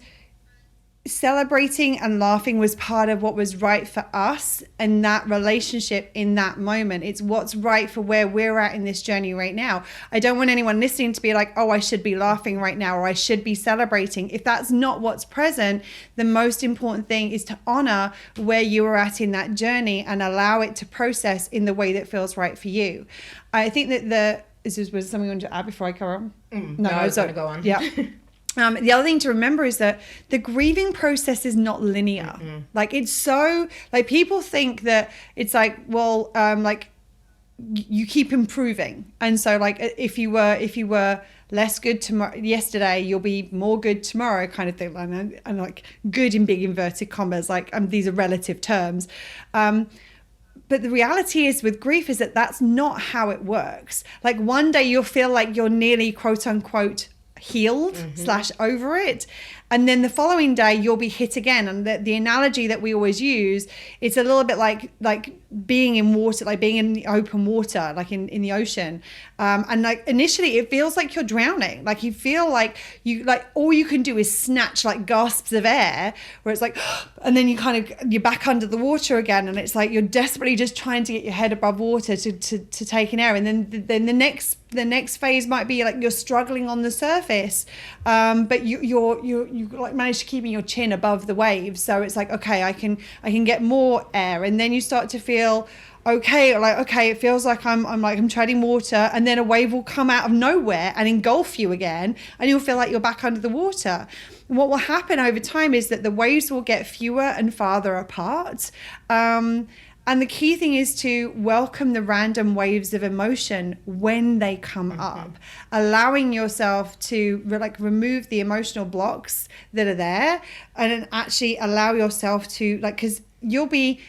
Speaker 1: celebrating and laughing was part of what was right for us and that relationship in that moment. It's what's right for where we're at in this journey right now. I don't want anyone listening to be like, oh, I should be laughing right now, or I should be celebrating. If that's not what's present, the most important thing is to honor where you are at in that journey and allow it to process in the way that feels right for you. I think that was something you wanted to add before I go on?
Speaker 2: No, I was going to go on.
Speaker 1: Yeah. The other thing to remember is that the grieving process is not linear. Mm-hmm. Like it's so, like people think that it's like, well, like you keep improving. And so like if you were less good yesterday, you'll be more good tomorrow kind of thing. And like good in big inverted commas, like these are relative terms. But the reality is with grief is that that's not how it works. Like one day you'll feel like you're nearly quote unquote healed / over it, and then the following day you'll be hit again. And the analogy that we always use, it's a little bit like being in water, like being in the open water, like in the ocean, and like initially it feels like you're drowning, like you feel like all you can do is snatch like gasps of air where it's like and then you're back under the water again, and it's like you're desperately just trying to get your head above water to take in air, and then the next phase might be like you're struggling on the surface, but you like manage to keeping your chin above the waves, so it's like, okay, I can get more air, and then you start to feel okay, like okay, it feels like I'm treading water, and then a wave will come out of nowhere and engulf you again, and you'll feel like you're back under the water. And what will happen over time is that the waves will get fewer and farther apart. And the key thing is to welcome the random waves of emotion when they come up, allowing yourself to remove the emotional blocks that are there, and then actually allow yourself to because you'll be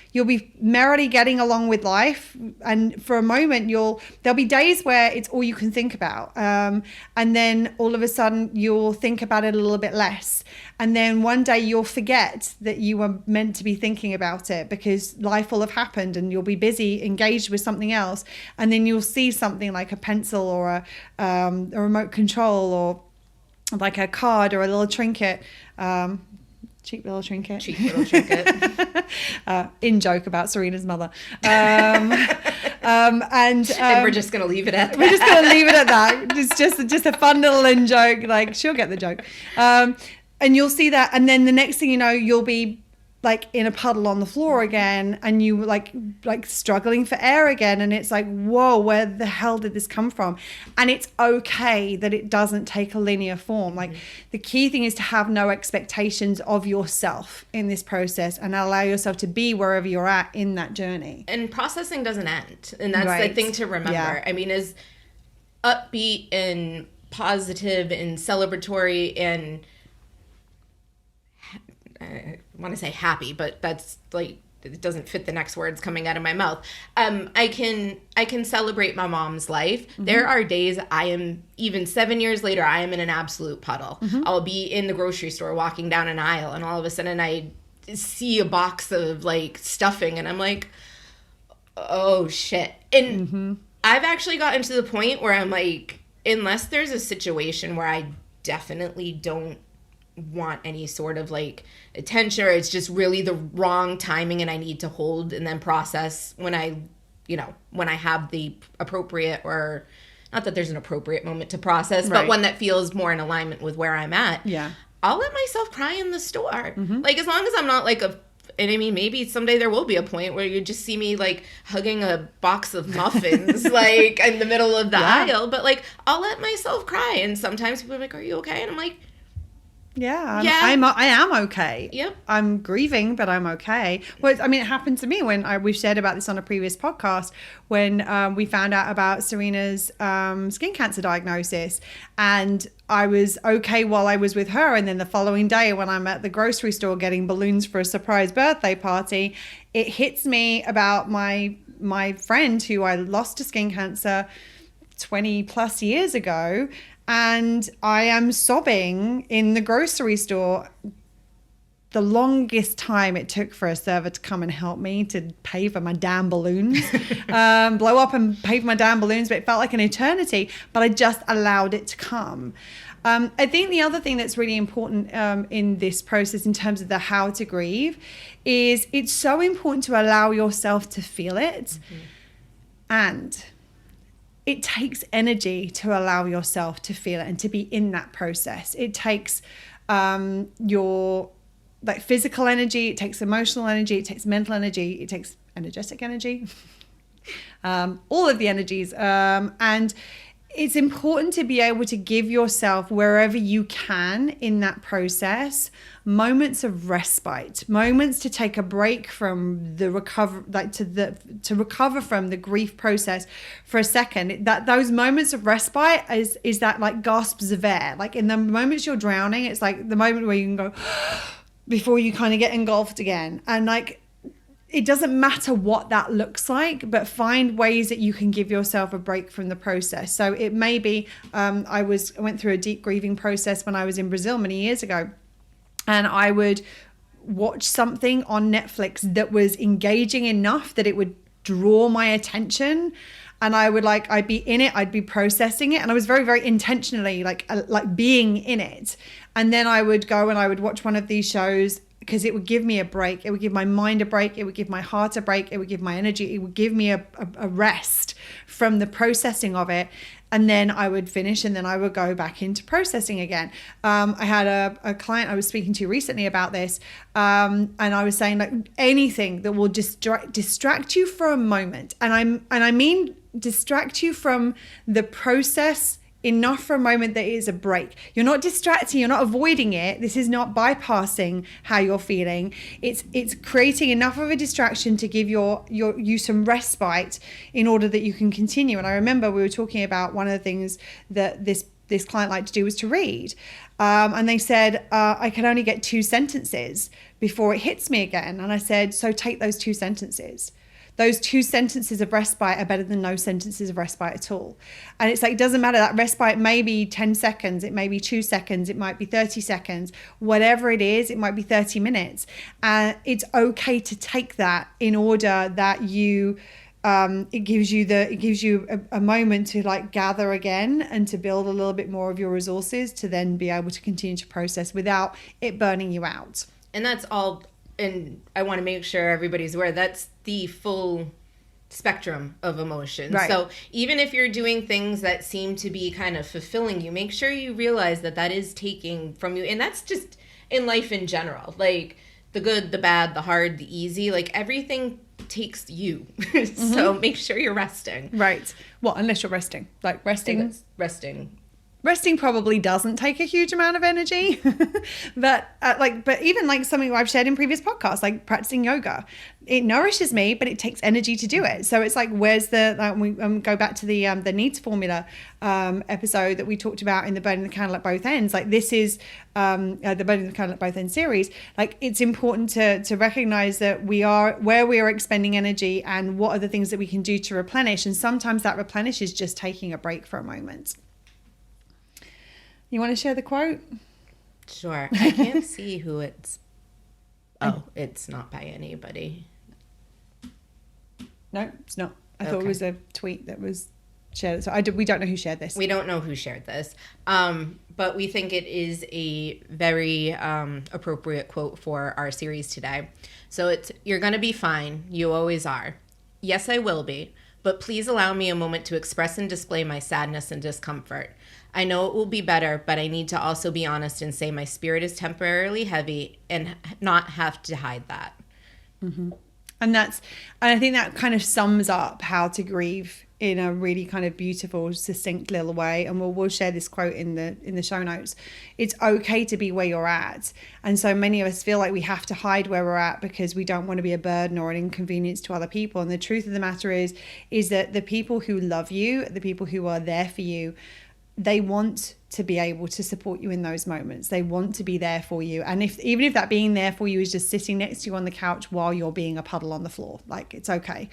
Speaker 1: merrily getting along with life, and for a moment there'll be days where it's all you can think about, and then all of a sudden you'll think about it a little bit less, and then one day you'll forget that you were meant to be thinking about it because life will have happened and you'll be busy engaged with something else, and then you'll see something like a pencil or a remote control or like a card or a little trinket. Cheap little trinket. In joke about Serena's mother. And
Speaker 2: we're just going to leave it at that.
Speaker 1: We're just going to leave it at that. It's just a fun little in joke. Like, she'll get the joke. And you'll see that. And then the next thing you know, you'll be like in a puddle on the floor again, and you like struggling for air again, and it's like, whoa, where the hell did this come from? And it's okay that it doesn't take a linear form. Like the key thing is to have no expectations of yourself in this process and allow yourself to be wherever you're at in that journey.
Speaker 2: And processing doesn't end, and that's the thing to remember. Yeah. I mean, as upbeat and positive and celebratory and I want to say happy, but that's like, it doesn't fit the next words coming out of my mouth. I can celebrate my mom's life. Mm-hmm. There are days I am, even 7 years later, I am in an absolute puddle. Mm-hmm. I'll be in the grocery store walking down an aisle, and all of a sudden I see a box of like stuffing, and I'm like, oh shit. And mm-hmm. I've actually gotten to the point where I'm like, unless there's a situation where I definitely don't want any sort of like attention, or it's just really the wrong timing and I need to hold and then process when I have the appropriate, or not that there's an appropriate moment to process, right, but one that feels more in alignment with where I'm at.
Speaker 1: Yeah.
Speaker 2: I'll let myself cry in the store. Mm-hmm. Like, as long as I'm not like and I mean, maybe someday there will be a point where you just see me like hugging a box of muffins, like in the middle of the aisle, but like, I'll let myself cry. And sometimes people are like, are you okay? And I'm like,
Speaker 1: I am okay.
Speaker 2: Yep.
Speaker 1: I'm grieving, but I'm okay. Well, I mean, it happened to me when we've shared about this on a previous podcast, when we found out about Serena's skin cancer diagnosis, and I was okay while I was with her. And then the following day, when I'm at the grocery store getting balloons for a surprise birthday party, it hits me about my friend who I lost to skin cancer 20 plus years ago. And I am sobbing in the grocery store. The longest time it took for a server to come and help me to pay for my damn balloons, blow up and pay for my damn balloons, but it felt like an eternity, but I just allowed it to come. I think the other thing that's really important in this process, in terms of the how to grieve, is it's so important to allow yourself to feel it. Mm-hmm. And it takes energy to allow yourself to feel it and to be in that process. It takes your like physical energy, it takes emotional energy, it takes mental energy, it takes energetic energy, all of the energies. And it's important to be able to give yourself, wherever you can in that process, moments of respite, moments to take a break from the recover, like to recover from the grief process for a second. That those moments of respite is that like gasps of air. Like in the moments you're drowning, it's like the moment where you can go before you kind of get engulfed again. And like, it doesn't matter what that looks like, but find ways that you can give yourself a break from the process. So it may be, I went through a deep grieving process when I was in Brazil many years ago, and I would watch something on Netflix that was engaging enough that it would draw my attention. And I'd be in it, I'd be processing it. And I was very, very intentionally like being in it. And then I would go and I would watch one of these shows, because it would give me a break. It would give my mind a break. It would give my heart a break. It would give my energy. It would give me a rest from the processing of it. And then I would finish, and then I would go back into processing again. I had a client I was speaking to recently about this, and I was saying like anything that will distract you for a moment. And I mean distract you from the process enough for a moment that it is a break. You're not distracting, you're not avoiding it. This is not bypassing how you're feeling. It's creating enough of a distraction to give you some respite in order that you can continue. And I remember we were talking about one of the things that this client liked to do was to read. And they said, I can only get 2 sentences before it hits me again. And I said, so take those 2 sentences. Those 2 sentences of respite are better than no sentences of respite at all. And it's like, it doesn't matter. That respite may be 10 seconds. It may be 2 seconds. It might be 30 seconds. Whatever it is, it might be 30 minutes. And it's okay to take that in order that you, it gives you a moment to like gather again and to build a little bit more of your resources to then be able to continue to process without it burning you out.
Speaker 2: And that's all. And I want to make sure everybody's aware that's the full spectrum of emotions. Right. So even if you're doing things that seem to be kind of fulfilling you, make sure you realize that is taking from you. And that's just in life in general. Like the good, the bad, the hard, the easy, like everything takes you. So make sure you're resting.
Speaker 1: Right. Well, unless you're resting. Like resting. resting probably doesn't take a huge amount of energy, but even like something I've shared in previous podcasts, like practicing yoga, it nourishes me, but it takes energy to do it. So it's like, where's we go back to the needs formula episode that we talked about in the burning the candle at both ends. Like this is the burning the candle at both ends series. Like it's important to recognize that we are expending energy and what are the things that we can do to replenish. And sometimes that replenish is just taking a break for a moment. You want to share the quote?
Speaker 2: Sure. I can't see who it's. Oh, it's not by anybody.
Speaker 1: No, it's not. I thought it was a tweet that was shared. So we don't know who shared this.
Speaker 2: We don't know who shared this. But we think it is a very appropriate quote for our series today. So it's, "You're going to be fine. You always are. Yes, I will be. But please allow me a moment to express and display my sadness and discomfort. I know it will be better, but I need to also be honest and say my spirit is temporarily heavy and not have to hide that."
Speaker 1: Mm-hmm. And I think that kind of sums up how to grieve in a really kind of beautiful, succinct little way. And we'll share this quote in the show notes. It's okay to be where you're at. And so many of us feel like we have to hide where we're at because we don't want to be a burden or an inconvenience to other people. And the truth of the matter is that the people who love you, the people who are there for you, they want to be able to support you in those moments. They want to be there for you. And even if that being there for you is just sitting next to you on the couch while you're being a puddle on the floor, like it's okay.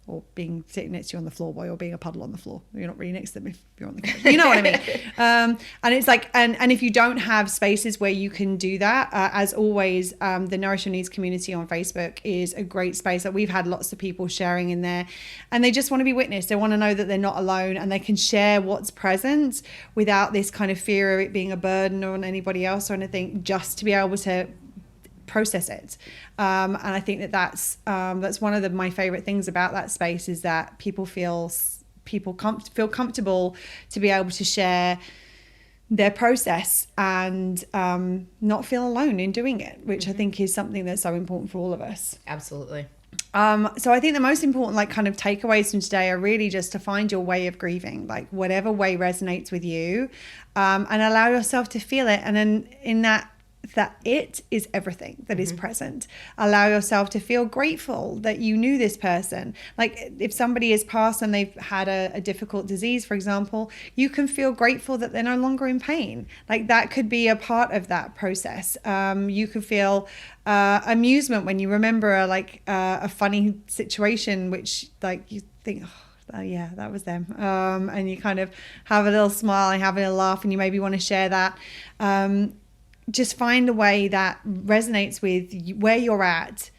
Speaker 1: Or sitting next to you on the floor while you're being a puddle on the floor. You're not really next to them if you're on the couch. You know what I mean? And it's like, and if you don't have spaces where you can do that, as always, the Nourish Your Needs community on Facebook is a great space that we've had lots of people sharing in there, and they just want to be witnessed. They want to know that they're not alone, and they can share what's present without this kind of fear of it being a burden on anybody else or anything, just to be able to process it. And I think that's one of my favorite things about that space is that people feel comfortable to be able to share their process and not feel alone in doing it, which I think is something that's so important for all of us.
Speaker 2: Absolutely.
Speaker 1: So I think the most important like kind of takeaways from today are really just to find your way of grieving, like whatever way resonates with you, and allow yourself to feel it. And then in that it is everything that is present. Allow yourself to feel grateful that you knew this person. Like if somebody has passed and they've had a difficult disease, for example, you can feel grateful that they're no longer in pain. Like that could be a part of that process. You could feel amusement when you remember a funny situation, which like you think, oh yeah, that was them. And you kind of have a little smile and have a little laugh, and you maybe want to share that. Just find a way that resonates with where you're at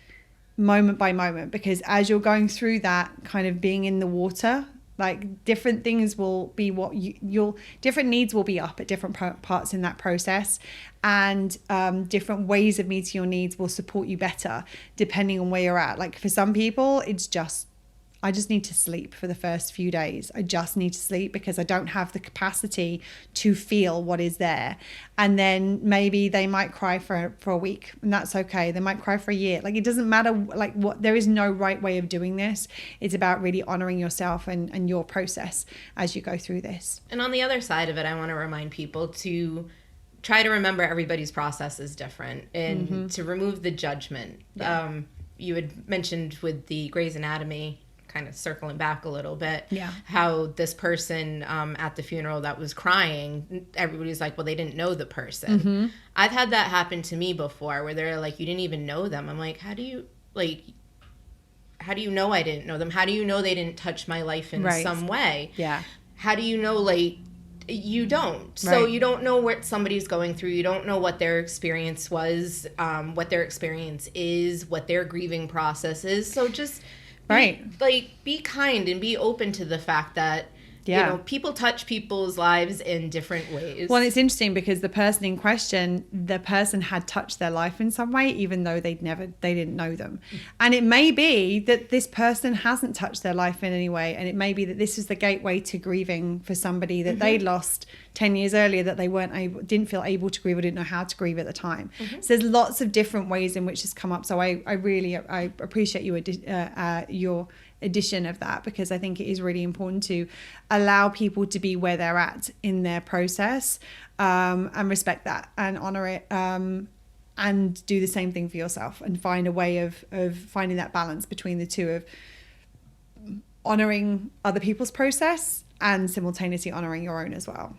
Speaker 1: moment by moment, because as you're going through that kind of being in the water, like different things will be different needs will be up at different parts in that process, and different ways of meeting your needs will support you better depending on where you're at. Like for some people, it's just, I just need to sleep for the first few days. I just need to sleep because I don't have the capacity to feel what is there. And then maybe they might cry for a week, and that's okay. They might cry for a year. Like it doesn't matter, like what, there is no right way of doing this. It's about really honoring yourself and your process as you go through this.
Speaker 2: And on the other side of it, I want to remind people to try to remember everybody's process is different, and to remove the judgment.
Speaker 1: Yeah.
Speaker 2: You had mentioned with the Grey's Anatomy, kind of circling back a little bit, how this person at the funeral that was crying, everybody's like, well, they didn't know the person. I've had that happen to me before where they're like, you didn't even know them. I'm like, how do you know I didn't know them? How do you know they didn't touch my life in some way? Yeah. How do you know, like, you don't? So you don't know what somebody's going through. You don't know what their experience was, what their experience is, what their grieving process is. So just be kind and be open to the fact that you know, people touch people's lives in different ways.
Speaker 1: Well, it's interesting because the person in question, the person had touched their life in some way, even though they didn't know them. And it may be that this person hasn't touched their life in any way, and it may be that this is the gateway to grieving for somebody that they lost 10 years earlier, that they didn't feel able to grieve or didn't know how to grieve at the time. So there's lots of different ways in which this come up. So I really appreciate your edition of that, because I think it is really important to allow people to be where they're at in their process, and respect that and honor it, and do the same thing for yourself, and find a way of finding that balance between the two, of honoring other people's process and simultaneously honoring your own as well.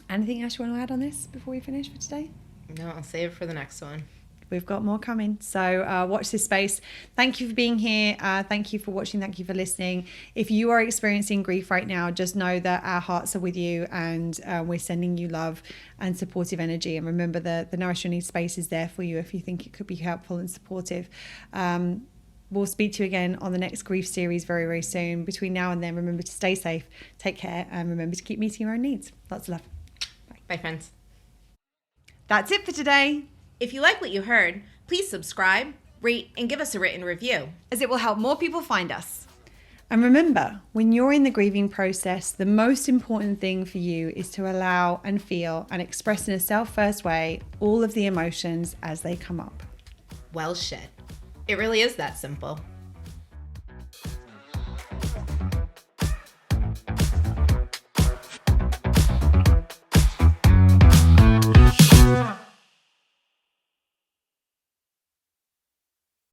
Speaker 1: Anything else you want to add on this before we finish for today?
Speaker 2: No, I'll save it for the next one.
Speaker 1: We've got more coming. So watch this space. Thank you for being here. Thank you for watching. Thank you for listening. If you are experiencing grief right now, just know that our hearts are with you, and we're sending you love and supportive energy. And remember, the Nourish Your Needs space is there for you if you think it could be helpful and supportive. We'll speak to you again on the next grief series very, very soon. Between now and then, remember to stay safe, take care, and remember to keep meeting your own needs. Lots of love.
Speaker 2: Bye, friends.
Speaker 1: That's it for today.
Speaker 2: If you like what you heard, please subscribe, rate, and give us a written review,
Speaker 1: as it will help more people find us. And remember, when you're in the grieving process, the most important thing for you is to allow and feel and express in a self-first way all of the emotions as they come up.
Speaker 2: Well, shit. It really is that simple.